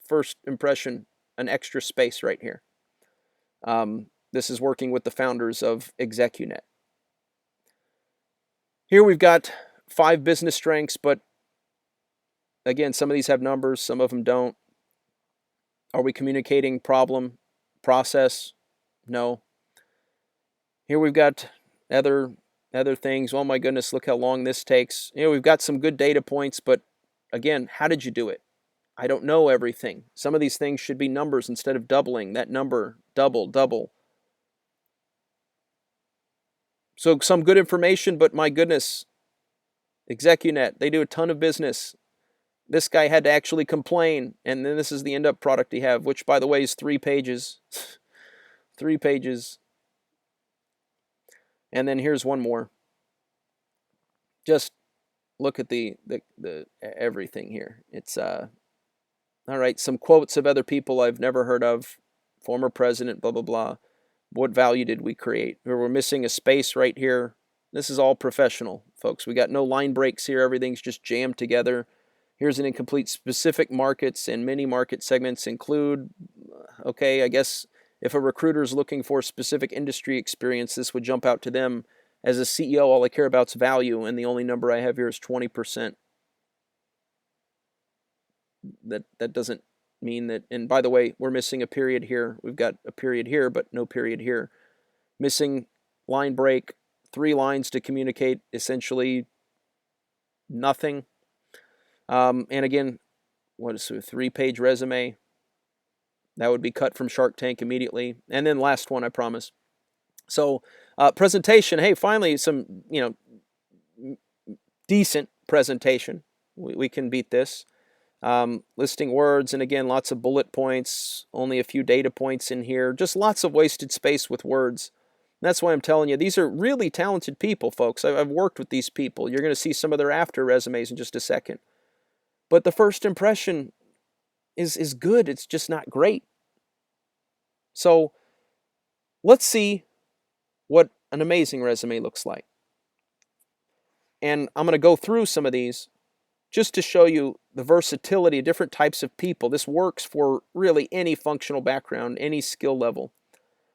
first impression, an extra space right here. This is working with the founders of Execunet. Here we've got 5 business strengths, but again, some of these have numbers, some of them don't. Are we communicating problem, process? No. Here we've got other Other things, oh my goodness, look how long this takes. We've got some good data points, but again, how did you do it? I don't know everything. Some of these things should be numbers instead of doubling. That number, double, double. So some good information, but my goodness, Execunet, they do a ton of business. This guy had to actually complain, and then this is the end-up product he have, which, by the way, is 3 pages. 3 pages. And then here's one more. Just look at the everything here. It's all right, some quotes of other people I've never heard of. Former president, blah, blah, blah. What value did we create? We're missing a space right here. This is all professional, folks. We got no line breaks here. Everything's just jammed together. Here's an incomplete. Specific markets and many market segments include, okay, I guess if a recruiter is looking for specific industry experience, this would jump out to them. As a CEO, all I care about is value, and the only number I have here is 20%. That doesn't mean that, and by the way, we're missing a period here. We've got a period here, but no period here. Missing line break, 3 lines to communicate essentially nothing. And again, what is a 3-page resume? That would be cut from Shark Tank immediately. And then last one, I promise. So presentation, hey, finally some, decent presentation. We can beat this. Listing words, and again, lots of bullet points, only a few data points in here, just lots of wasted space with words. And that's why I'm telling you, these are really talented people, folks. I've worked with these people. You're going to see some of their after resumes in just a second. But the first impression is good. It's just not great. So let's see what an amazing resume looks like. And I'm going to go through some of these just to show you the versatility of different types of people. This works for really any functional background, any skill level.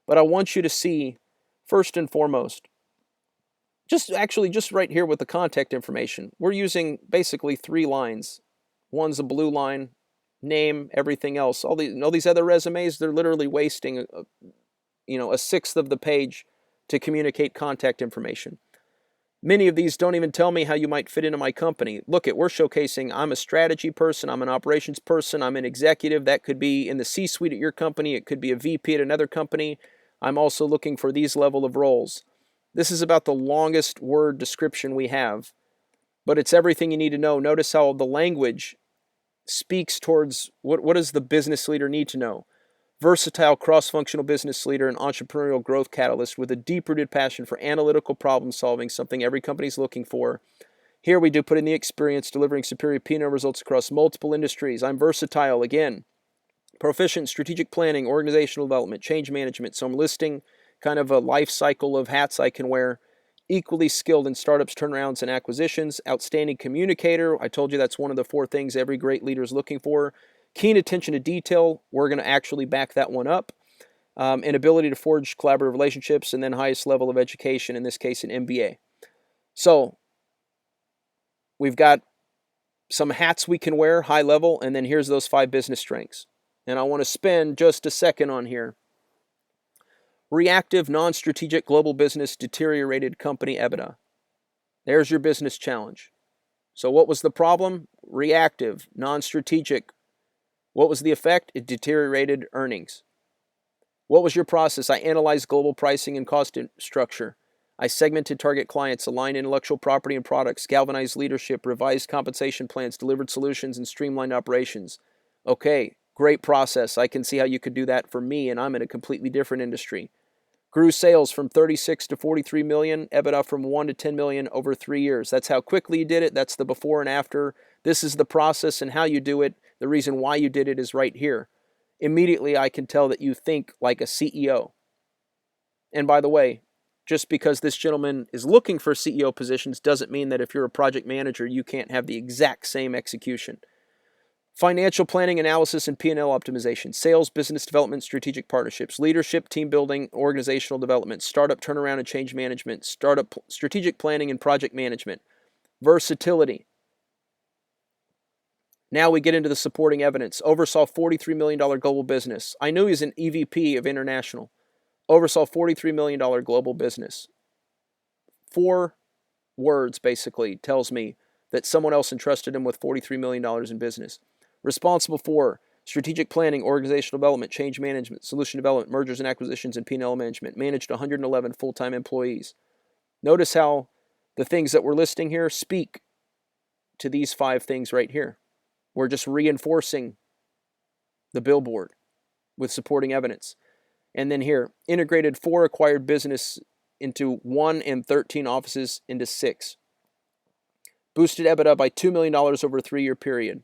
But I want you to see, first and foremost, just right here with the contact information, we're using basically 3 lines. One's a blue line, name, everything else. All these other resumes, they're literally wasting a sixth of the page to communicate contact information. Many of these don't even tell me how you might fit into my company. Look, we're showcasing I'm a strategy person, I'm an operations person, I'm an executive. That could be in the C-suite at your company. It could be a VP at another company. I'm also looking for these level of roles. This is about the longest word description we have, but it's everything you need to know. Notice how the language speaks towards what does the business leader need to know. Versatile, cross-functional business leader and entrepreneurial growth catalyst with a deep-rooted passion for analytical problem solving, something every company's looking for. Here we do put in the experience delivering superior P&L results across multiple industries. I'm versatile, again. Proficient in strategic planning, organizational development, change management. So I'm listing kind of a life cycle of hats I can wear. Equally skilled in startups, turnarounds, and acquisitions. Outstanding communicator. I told you that's one of the 4 things every great leader is looking for. Keen attention to detail. We're going to actually back that one up. And ability to forge collaborative relationships, and then highest level of education, in this case an MBA. So we've got some hats we can wear, high level, and then here's those 5 business strengths. And I want to spend just a second on here. Reactive, non-strategic global business, deteriorated company EBITDA. There's your business challenge. So what was the problem? Reactive, non-strategic. What was the effect? It deteriorated earnings. What was your process? I analyzed global pricing and cost structure. I segmented target clients, aligned intellectual property and products, galvanized leadership, revised compensation plans, delivered solutions, and streamlined operations. Okay, great process. I can see how you could do that for me, and I'm in a completely different industry. Grew sales from 36 to 43 million, EBITDA from 1 to 10 million over 3 years. That's how quickly you did it. That's the before and after. This is the process and how you do it. The reason why you did it is right here. Immediately, I can tell that you think like a CEO. And by the way, just because this gentleman is looking for CEO positions doesn't mean that if you're a project manager, you can't have the exact same execution. Financial planning, analysis, and P&L optimization, sales, business development, strategic partnerships, leadership, team building, organizational development, startup turnaround and change management, startup strategic planning and project management, versatility. Now we get into the supporting evidence. Oversaw $43 million global business. I knew he's an EVP of international. Oversaw $43 million global business. 4 words basically tells me that someone else entrusted him with $43 million in business. Responsible for strategic planning, organizational development, change management, solution development, mergers and acquisitions, and P&L management. Managed 111 full-time employees. Notice how the things that we're listing here speak to these 5 things right here. We're just reinforcing the billboard with supporting evidence. And then here, integrated 4 acquired business into 1 and 13 offices into 6. Boosted EBITDA by $2 million over a 3-year period.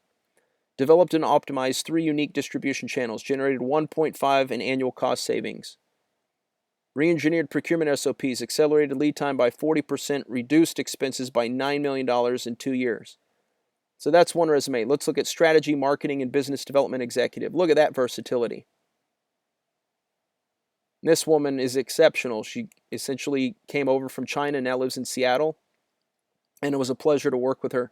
Developed and optimized 3 unique distribution channels. Generated 1.5 in annual cost savings. Re-engineered procurement SOPs. Accelerated lead time by 40%. Reduced expenses by $9 million in 2 years. So that's one resume. Let's look at strategy, marketing, and business development executive. Look at that versatility. This woman is exceptional. She essentially came over from China and now lives in Seattle. And it was a pleasure to work with her.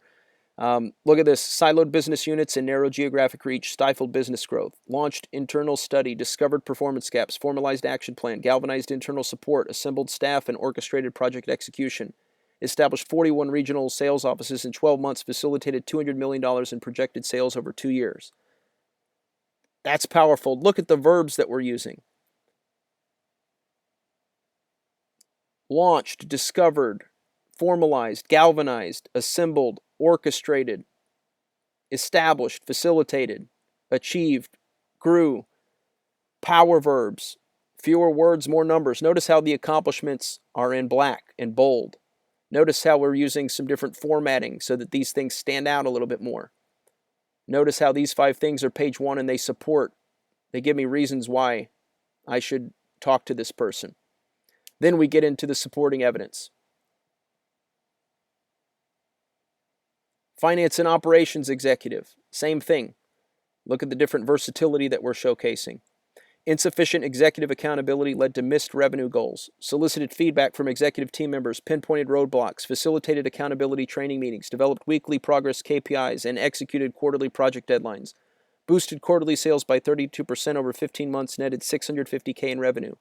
Look at this. Siloed business units and narrow geographic reach, stifled business growth. Launched internal study, discovered performance gaps, formalized action plan, galvanized internal support, assembled staff, and orchestrated project execution. Established 41 regional sales offices in 12 months, facilitated $200 million in projected sales over 2 years. That's powerful. Look at the verbs that we're using. Launched, discovered, formalized, galvanized, assembled, orchestrated, established, facilitated, achieved, grew, power verbs, fewer words, more numbers. Notice how the accomplishments are in black and bold. Notice how we're using some different formatting so that these things stand out a little bit more. Notice how these 5 things are page 1 and they give me reasons why I should talk to this person. Then we get into the supporting evidence. Finance and operations executive, same thing. Look at the different versatility that we're showcasing. Insufficient executive accountability led to missed revenue goals. Solicited feedback from executive team members, pinpointed roadblocks, facilitated accountability training meetings, developed weekly progress KPIs, and executed quarterly project deadlines. Boosted quarterly sales by 32% over 15 months, netted $650K in revenue.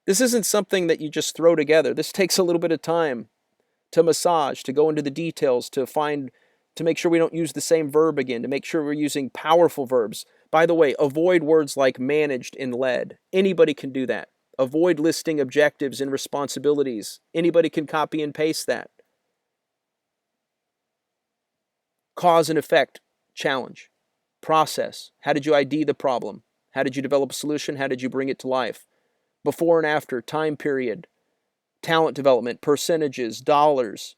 This isn't something that you just throw together. This takes a little bit of time to massage, to go into the details, to make sure we don't use the same verb again, to make sure we're using powerful verbs. By the way, avoid words like managed and led. Anybody can do that. Avoid listing objectives and responsibilities. Anybody can copy and paste that. Cause and effect, challenge. Process. How did you ID the problem? How did you develop a solution? How did you bring it to life? Before and after, time period, talent development, percentages, dollars.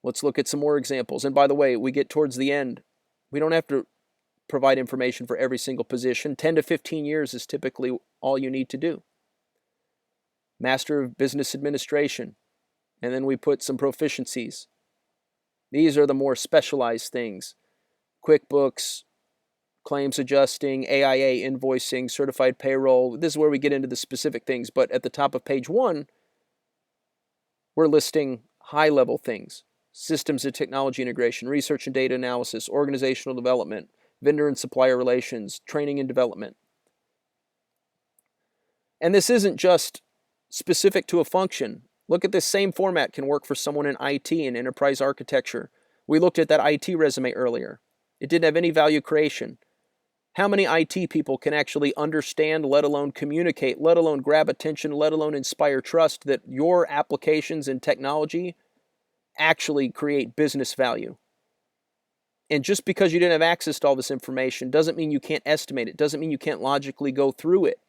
Let's look at some more examples. And by the way, we get towards the end. We don't have to provide information for every single position. 10 to 15 years is typically all you need to do. Master of Business Administration. And then we put some proficiencies. These are the more specialized things. QuickBooks, claims adjusting, AIA invoicing, certified payroll. This is where we get into the specific things. But at the top of page 1, we're listing high-level things. Systems and technology integration, research and data analysis, organizational development, vendor and supplier relations, training and development. And this isn't just specific to a function. Look at this same format can work for someone in IT and enterprise architecture. We looked at that IT resume earlier. It didn't have any value creation. How many IT people can actually understand, let alone communicate, let alone grab attention, let alone inspire trust that your applications and technology actually create business value? And just because you didn't have access to all this information doesn't mean you can't estimate it, doesn't mean you can't logically go through it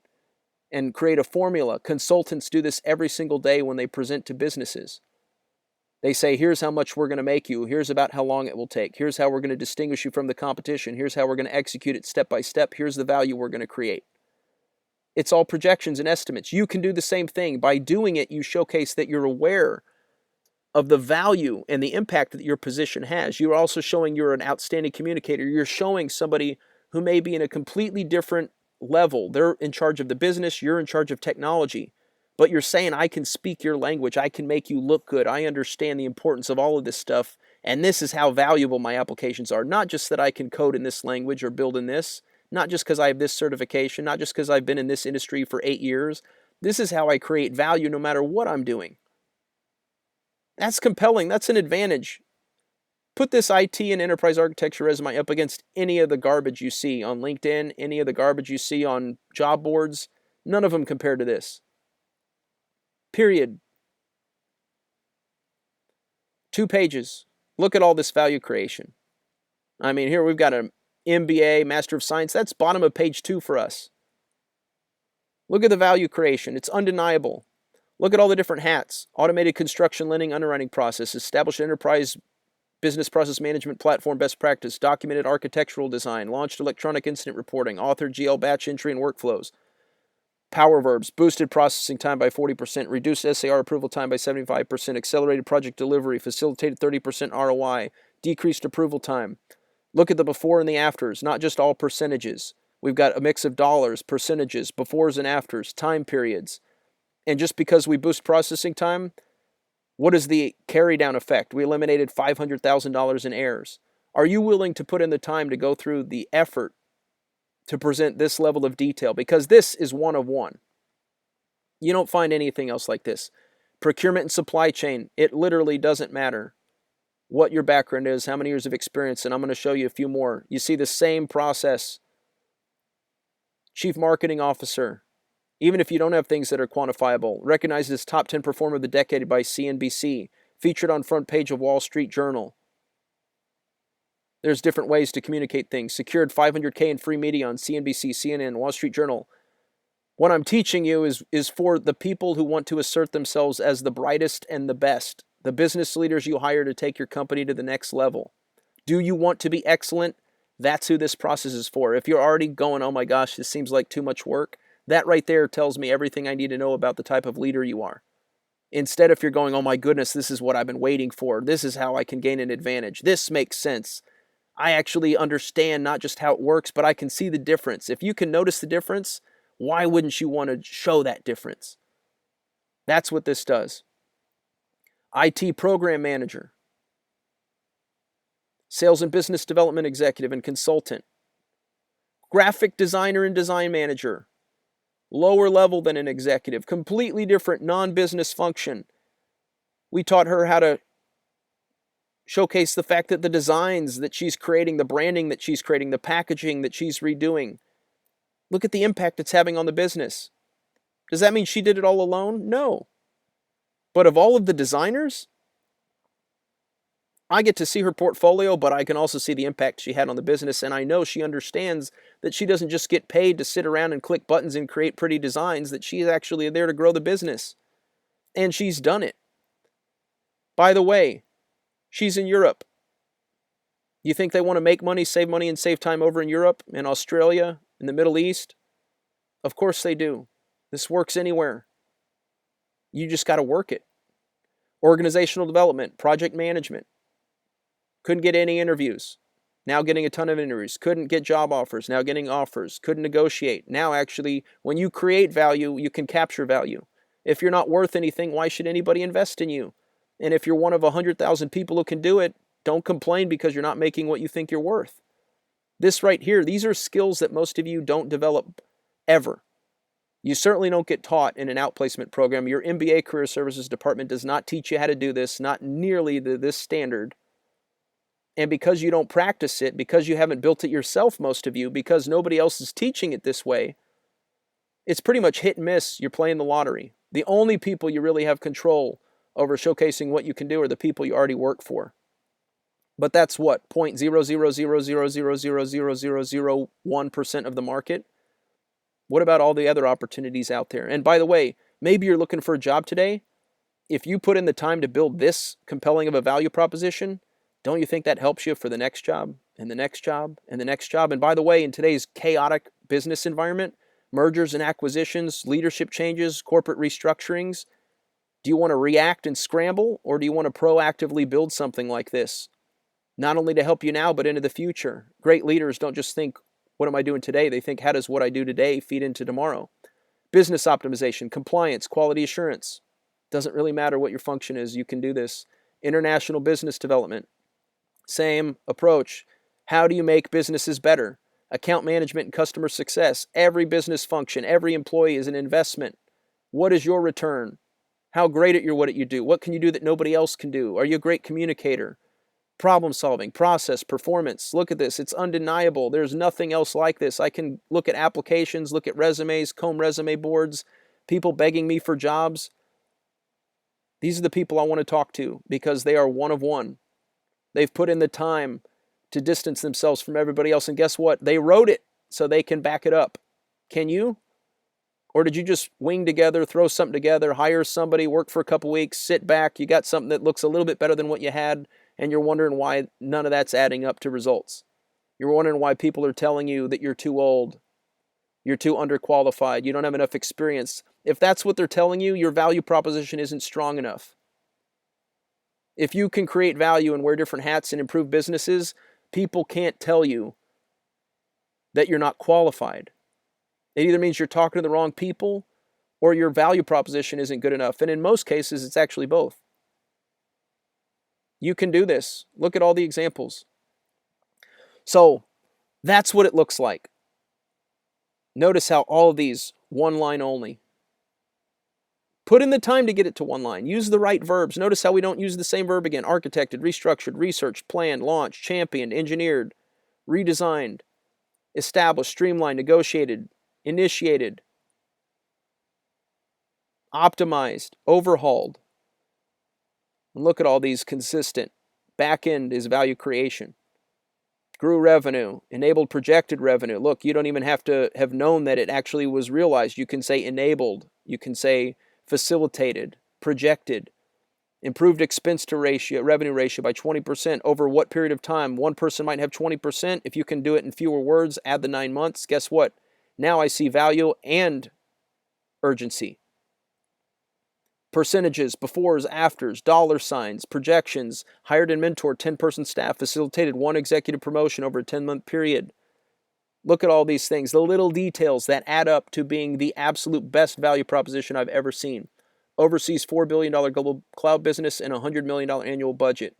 and create a formula. Consultants do this every single day when they present to businesses. They say, here's how much we're going to make you. Here's about how long it will take. Here's how we're going to distinguish you from the competition. Here's how we're going to execute it step by step. Here's the value we're going to create. It's all projections and estimates. You can do the same thing. By doing it, you showcase that you're aware of the value and the impact that your position has. You're also showing you're an outstanding communicator. You're showing somebody who may be in a completely different level. They're in charge of the business. You're in charge of technology. But you're saying, I can speak your language. I can make you look good. I understand the importance of all of this stuff. And this is how valuable my applications are. Not just that I can code in this language or build in this. Not just because I have this certification. Not just because I've been in this industry for 8 years. This is how I create value no matter what I'm doing. That's compelling. That's an advantage. Put this IT and enterprise architecture resume up against any of the garbage you see on LinkedIn, any of the garbage you see on job boards. None of them compare to this. Period. 2 pages. Look at all this value creation. I mean, here we've got an MBA, Master of Science. That's bottom of page 2 for us. Look at the value creation. It's undeniable. Look at all the different hats. Automated construction lending underwriting process, established enterprise business process management platform best practice, documented architectural design, launched electronic incident reporting, authored GL batch entry and workflows, power verbs, boosted processing time by 40%, reduced SAR approval time by 75%, accelerated project delivery, facilitated 30% ROI, decreased approval time. Look at the before and the afters, not just all percentages. We've got a mix of dollars, percentages, befores and afters, time periods. And just because we boost processing time, what is the carry down effect? We eliminated $500,000 in errors. Are you willing to put in the time to go through the effort to present this level of detail? Because this is one of one. You don't find anything else like this. Procurement and supply chain, it literally doesn't matter what your background is, how many years of experience, and I'm going to show you a few more. You see the same process. Chief Marketing Officer, even if you don't have things that are quantifiable, recognized as top 10 performer of the decade by CNBC, featured on front page of Wall Street Journal. There's different ways to communicate things. Secured $500K in free media on CNBC, CNN, Wall Street Journal. What I'm teaching you is for the people who want to assert themselves as the brightest and the best, the business leaders you hire to take your company to the next level. Do you want to be excellent? That's who this process is for. If you're already going, oh my gosh, this seems like too much work, that right there tells me everything I need to know about the type of leader you are. Instead, if you're going, oh my goodness, this is what I've been waiting for. This is how I can gain an advantage. This makes sense. I actually understand not just how it works, but I can see the difference. If you can notice the difference, why wouldn't you want to show that difference? That's what this does. IT program manager, sales and business development executive and consultant, graphic designer and design manager, lower level than an executive, completely different non-business function. We taught her how to showcase the fact that the designs that she's creating, the branding that she's creating, the packaging that she's redoing, look at the impact it's having on the business. Does that mean she did it all alone? No. But of all of the designers, I get to see her portfolio, but I can also see the impact she had on the business, and I know she understands that she doesn't just get paid to sit around and click buttons and create pretty designs, that she's actually there to grow the business. And she's done it. By the way, she's in Europe. You think they want to make money, and save time over in Europe, in Australia, in the Middle East? Of course they do. This works anywhere. You just got to work it. Organizational development, project management. Couldn't get any interviews. Now getting a ton of interviews. Couldn't get job offers. Now getting offers. Couldn't negotiate. Now actually, when you create value, you can capture value. If you're not worth anything, why should anybody invest in you? And if you're one of 100,000 people who can do it, don't complain because you're not making what you think you're worth. This right here, these are skills that most of you don't develop ever. You certainly don't get taught in an outplacement program. Your MBA Career Services Department does not teach you how to do this, not nearly this standard. And because you don't practice it, because you haven't built it yourself, most of you, because nobody else is teaching it this way, it's pretty much hit and miss. You're playing the lottery. The only people you really have control over showcasing what you can do are the people you already work for. But that's what, 0.00000000001% of the market? What about all the other opportunities out there? And by the way, maybe you're looking for a job today. If you put in the time to build this compelling of a value proposition, don't you think that helps you for the next job and the next job and the next job? And by the way, in today's chaotic business environment, mergers and acquisitions, leadership changes, corporate restructurings, do you want to react and scramble, or do you want to proactively build something like this? Not only to help you now, but into the future. Great leaders don't just think, what am I doing today? They think, how does what I do today feed into tomorrow? Business optimization, compliance, quality assurance. Doesn't really matter what your function is, you can do this. International business development. Same approach. How do you make businesses better? Account management and customer success. Every business function, every employee is an investment. What is your return? How great at what you do? What can you do that nobody else can do? Are you a great communicator? Problem solving, process, performance. Look at this. It's undeniable. There's nothing else like this. I can look at applications, look at resumes, comb resume boards, people begging me for jobs. These are the people I want to talk to because they are one of one. They've put in the time to distance themselves from everybody else. And guess what? They wrote it so they can back it up. Can you? Or did you just wing together, throw something together, hire somebody, work for a couple weeks, sit back, you got something that looks a little bit better than what you had, and you're wondering why none of that's adding up to results? You're wondering why people are telling you that you're too old, you're too underqualified, you don't have enough experience. If that's what they're telling you, your value proposition isn't strong enough. If you can create value and wear different hats and improve businesses, people can't tell you that you're not qualified. It either means you're talking to the wrong people or your value proposition isn't good enough. And in most cases, it's actually both. You can do this. Look at all the examples. So that's what it looks like. Notice how all of these, one line only. Put in the time to get it to one line. Use the right verbs. Notice how we don't use the same verb again. Architected, restructured, researched, planned, launched, championed, engineered, redesigned, established, streamlined, negotiated, initiated, optimized, overhauled. And look at all these consistent. Back end is value creation. Grew revenue, enabled projected revenue. Look, you don't even have to have known that it actually was realized. You can say enabled. You can say facilitated, projected. Improved expense to revenue ratio by 20%. Over what period of time? One person might have 20%. If you can do it in fewer words, add the 9 months. Guess what? Now I see value and urgency. Percentages, befores, afters, dollar signs, projections, hired and mentored 10-person staff, facilitated 1 executive promotion over a 10-month period. Look at all these things, the little details that add up to being the absolute best value proposition I've ever seen. Oversees $4 billion global cloud business and $100 million annual budget.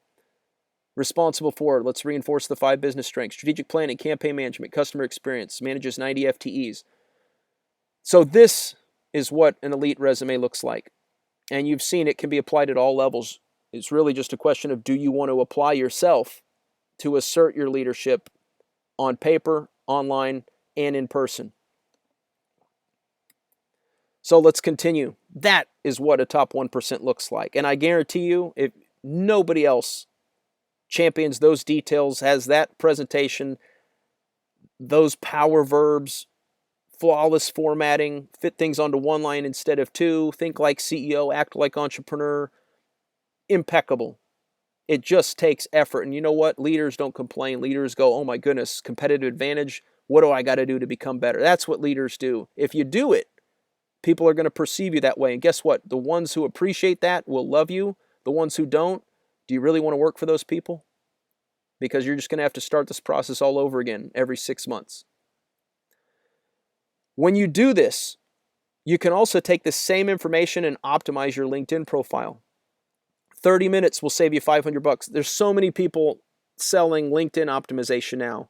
Responsible for, let's reinforce the 5 business strengths: strategic planning, campaign management, customer experience, manages 90 FTEs. So this is what an elite resume looks like. And you've seen it can be applied at all levels. It's really just a question of, do you want to apply yourself to assert your leadership on paper, online, and in person? So let's continue. That is what a top 1% looks like. And I guarantee you, if nobody else champions those details, has that presentation, those power verbs, flawless formatting, fit things onto one line instead of 2, think like CEO, act like entrepreneur, impeccable. It just takes effort. And you know what? Leaders don't complain. Leaders go, oh my goodness, competitive advantage. What do I got to do to become better? That's what leaders do. If you do it, people are going to perceive you that way. And guess what? The ones who appreciate that will love you. The ones who don't, do you really want to work for those people? Because you're just going to have to start this process all over again every 6 months. When you do this, you can also take the same information and optimize your LinkedIn profile. 30 minutes will save you $500. There's so many people selling LinkedIn optimization now.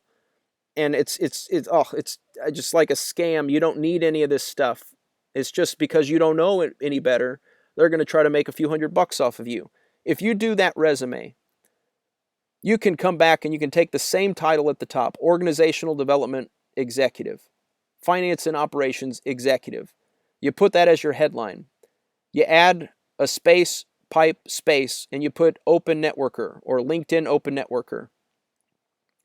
And it's just like a scam. You don't need any of this stuff. It's just because you don't know it any better, they're going to try to make a few $100 off of you. If you do that resume, you can come back and you can take the same title at the top: Organizational Development Executive, Finance and Operations Executive. You put that as your headline. You add a space, pipe, space, and you put Open Networker or LinkedIn Open Networker.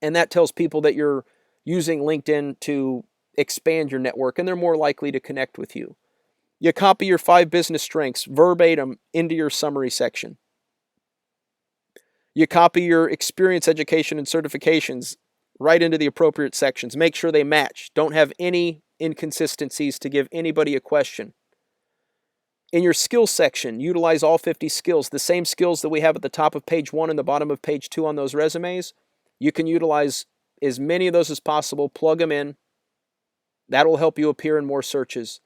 And that tells people that you're using LinkedIn to expand your network, and they're more likely to connect with you. You copy your 5 business strengths verbatim into your summary section. You copy your experience, education, and certifications right into the appropriate sections. Make sure they match. Don't have any inconsistencies to give anybody a question. In your skills section, utilize all 50 skills. The same skills that we have at the top of page 1 and the bottom of page 2 on those resumes. You can utilize as many of those as possible. Plug them in. That will help you appear in more searches.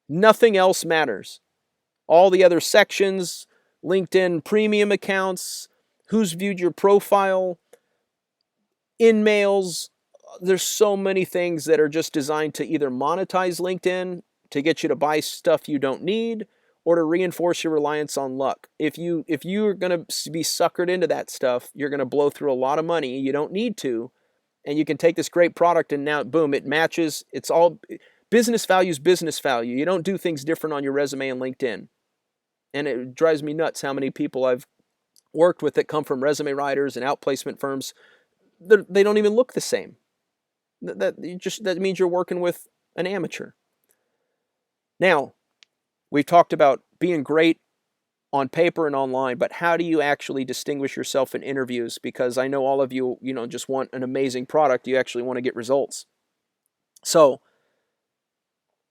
Nothing else matters. All the other sections, LinkedIn premium accounts, who's viewed your profile, in-mails. There's so many things that are just designed to either monetize LinkedIn, to get you to buy stuff you don't need, or to reinforce your reliance on luck. If you're going to be suckered into that stuff, you're going to blow through a lot of money you don't need to, and you can take this great product and now boom, it matches. It's all business value is business value. You don't do things different on your resume and LinkedIn. And it drives me nuts how many people I've worked with that come from resume writers and outplacement firms. They don't even look the same. That means you're working with an amateur. Now, we've talked about being great on paper and online, but how do you actually distinguish yourself in interviews? Because I know all of you, just want an amazing product. You actually want to get results. So,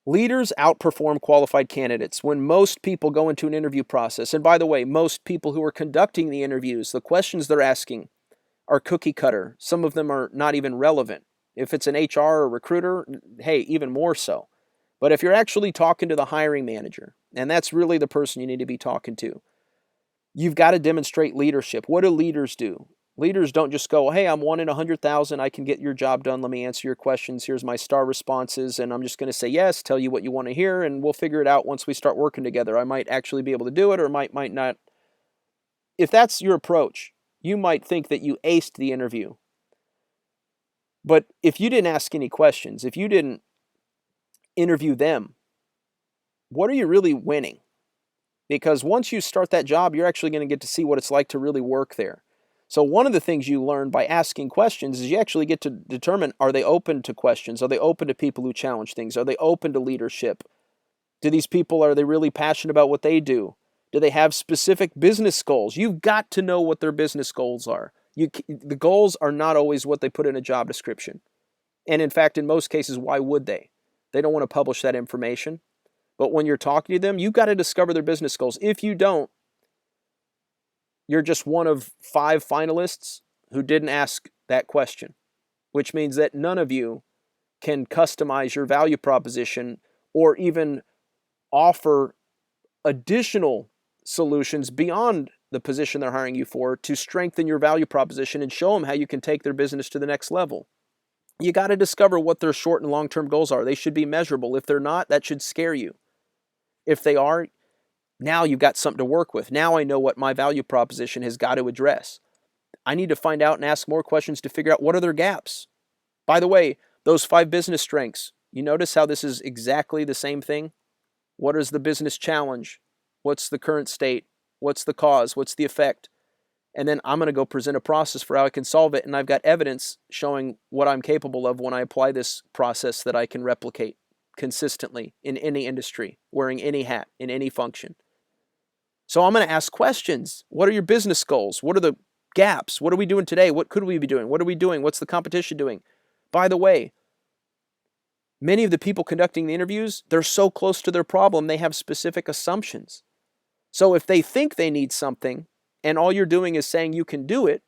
leaders outperform qualified candidates. When most people go into an interview process, and by the way, most people who are conducting the interviews, the questions they're asking are cookie cutter. Some of them are not even relevant. If it's an HR or recruiter, hey, even more so. But if you're actually talking to the hiring manager, and that's really the person you need to be talking to, you've got to demonstrate leadership. What do leaders do? Leaders don't just go, hey, I'm 1 in 100,000. I can get your job done. Let me answer your questions. Here's my star responses. And I'm just going to say yes, tell you what you want to hear, and we'll figure it out once we start working together. I might actually be able to do it or might not. If that's your approach, you might think that you aced the interview. But if you didn't ask any questions, if you didn't interview them, what are you really winning? Because once you start that job, you're actually going to get to see what it's like to really work there. So one of the things you learn by asking questions is you actually get to determine, are they open to questions? Are they open to people who challenge things? Are they open to leadership? Do these people, are they really passionate about what they do? Do they have specific business goals? You've got to know what their business goals are. The goals are not always what they put in a job description. And in fact, in most cases, why would they? They don't want to publish that information. But when you're talking to them, you've got to discover their business goals. If you don't, you're just one of 5 finalists who didn't ask that question, which means that none of you can customize your value proposition or even offer additional solutions beyond the position they're hiring you for to strengthen your value proposition and show them how you can take their business to the next level. You got to discover what their short and long-term goals are. They should be measurable. If they're not, that should scare you. If they are, now you've got something to work with. Now I know what my value proposition has got to address. I need to find out and ask more questions to figure out what are their gaps. By the way, those 5 business strengths, you notice how this is exactly the same thing? What is the business challenge? What's the current state? What's the cause? What's the effect? And then I'm going to go present a process for how I can solve it. And I've got evidence showing what I'm capable of when I apply this process that I can replicate consistently in any industry, wearing any hat, in any function. So I'm going to ask questions. What are your business goals? What are the gaps? What are we doing today? What could we be doing? What are we doing? What's the competition doing? By the way, many of the people conducting the interviews, they're so close to their problem, they have specific assumptions. So if they think they need something and all you're doing is saying you can do it,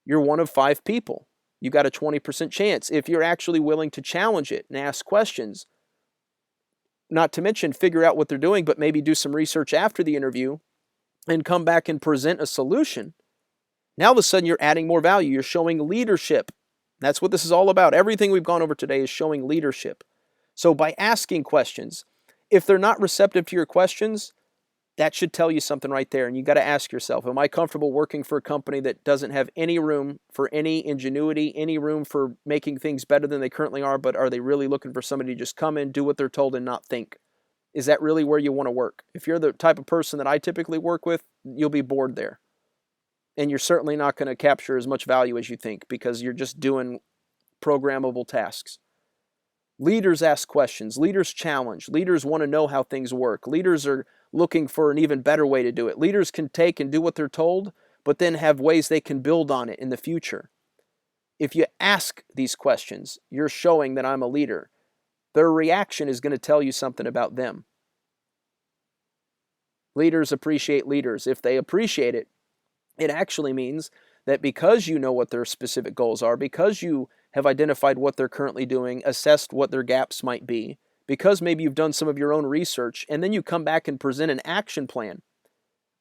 you're one of 5 people. You got a 20% chance. If you're actually willing to challenge it and ask questions, not to mention figure out what they're doing, but maybe do some research after the interview and come back and present a solution, now all of a sudden you're adding more value. You're showing leadership. That's what this is all about. Everything we've gone over today is showing leadership. So by asking questions, if they're not receptive to your questions, that should tell you something right there. And you got to ask yourself, am I comfortable working for a company that doesn't have any room for any ingenuity, any room for making things better than they currently are, but are they really looking for somebody to just come in, do what they're told, and not think? Is that really where you want to work? If you're the type of person that I typically work with, you'll be bored there. And you're certainly not going to capture as much value as you think because you're just doing programmable tasks. Leaders ask questions. Leaders challenge. Leaders want to know how things work. Leaders are looking for an even better way to do it. Leaders can take and do what they're told, but then have ways they can build on it in the future. If you ask these questions, you're showing that I'm a leader. Their reaction is going to tell you something about them. Leaders appreciate leaders. If they appreciate it, it actually means that because you know what their specific goals are, because you have identified what they're currently doing, assessed what their gaps might be, because maybe you've done some of your own research, and then you come back and present an action plan.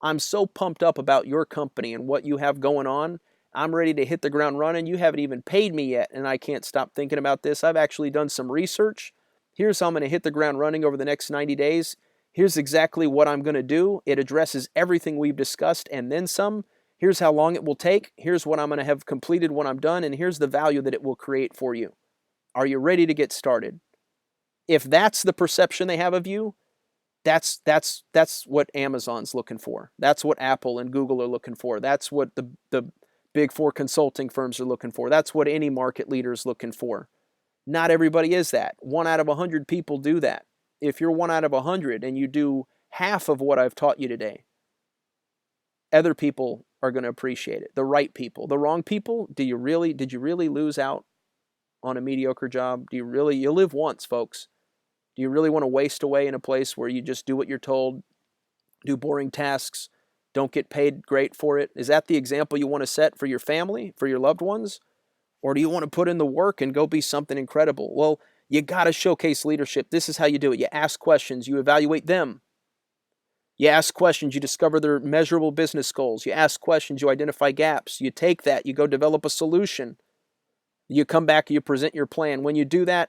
I'm so pumped up about your company and what you have going on. I'm ready to hit the ground running. You haven't even paid me yet, and I can't stop thinking about this. I've actually done some research. Here's how I'm going to hit the ground running over the next 90 days. Here's exactly what I'm going to do. It addresses everything we've discussed and then some. Here's how long it will take. Here's what I'm going to have completed when I'm done. And here's the value that it will create for you. Are you ready to get started? If that's the perception they have of you, that's what Amazon's looking for. That's what Apple and Google are looking for. That's what the big four consulting firms are looking for. That's what any market leader is looking for. Not everybody is that. 1 out of 100 people do that. If you're 1 out of 100 and you do half of what I've taught you today, other people are going to appreciate it. The right people. The wrong people, did you really lose out on a mediocre job? You live once, folks. Do you really want to waste away in a place where you just do what you're told, do boring tasks, don't get paid great for it? Is that the example you want to set for your family, for your loved ones? Or do you want to put in the work and go be something incredible? Well, you got to showcase leadership. This is how you do it. You ask questions, you evaluate them. You ask questions, you discover their measurable business goals. You ask questions, you identify gaps. You take that, you go develop a solution. You come back, you present your plan. When you do that,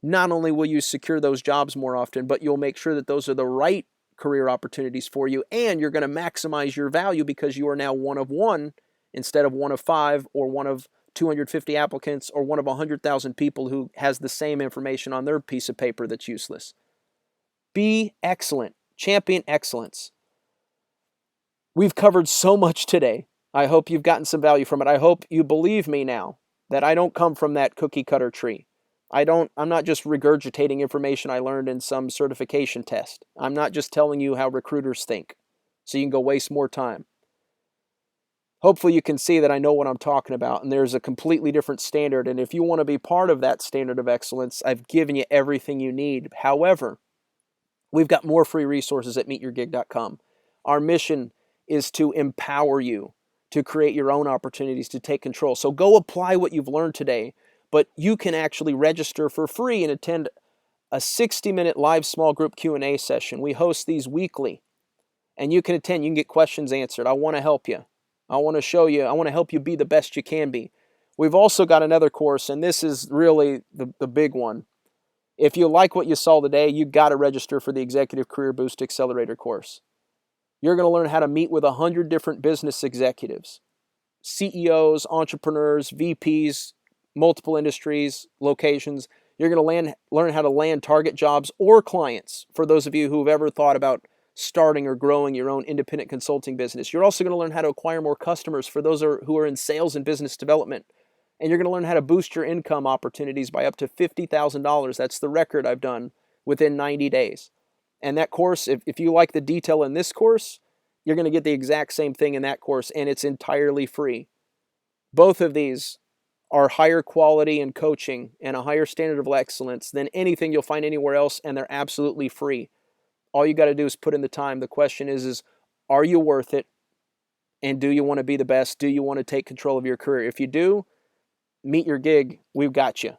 not only will you secure those jobs more often, but you'll make sure that those are the right career opportunities for you, and you're going to maximize your value because you are now one of one instead of one of 5 or one of 250 applicants or one of 100,000 people who has the same information on their piece of paper that's useless. Be excellent. Champion excellence. We've covered so much today. I hope you've gotten some value from it. I hope you believe me now that I don't come from that cookie cutter tree. I'm not just regurgitating information I learned in some certification test. I'm not just telling you how recruiters think so you can go waste more time. Hopefully you can see that I know what I'm talking about, and there's a completely different standard. And if you want to be part of that standard of excellence, I've given you everything you need. However, we've got more free resources at meetyourgig.com. Our mission is to empower you to create your own opportunities, to take control. So go apply what you've learned today, but you can actually register for free and attend a 60-minute live small group Q&A session. We host these weekly, and you can attend. You can get questions answered. I want to help you. I want to show you. I want to help you be the best you can be. We've also got another course, and this is really the big one. If you like what you saw today, you've got to register for the Executive Career Boost Accelerator course. You're going to learn how to meet with 100 different business executives, CEOs, entrepreneurs, VPs, multiple industries, locations. You're going to learn how to land target jobs or clients for those of you who have ever thought about starting or growing your own independent consulting business. You're also going to learn how to acquire more customers for those who are in sales and business development. And you're going to learn how to boost your income opportunities by up to $50,000. That's the record I've done within 90 days. And that course, if you like the detail in this course, you're going to get the exact same thing in that course, and it's entirely free. Both of these are higher quality in coaching and a higher standard of excellence than anything you'll find anywhere else, and they're absolutely free. All you got to do is put in the time. The question is, are you worth it? And do you want to be the best? Do you want to take control of your career? If you do, Meet Your Gig, we've got you.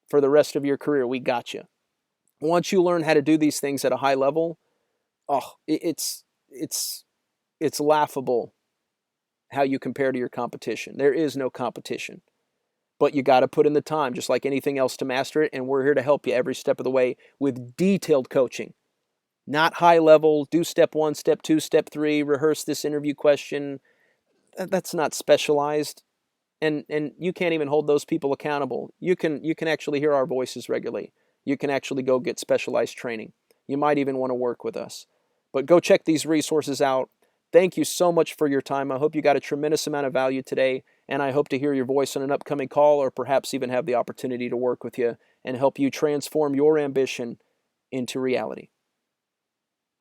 For the rest of your career, we got you. Once you learn how to do these things at a high level, it's laughable how you compare to your competition. There is no competition. But you got to put in the time, just like anything else, to master it, and we're here to help you every step of the way with detailed coaching. Not high level, do step 1, step 2, step 3, rehearse this interview question. That's not specialized. And you can't even hold those people accountable. You can actually hear our voices regularly. You can actually go get specialized training. You might even want to work with us. But go check these resources out. Thank you so much for your time. I hope you got a tremendous amount of value today, and I hope to hear your voice on an upcoming call, or perhaps even have the opportunity to work with you and help you transform your ambition into reality.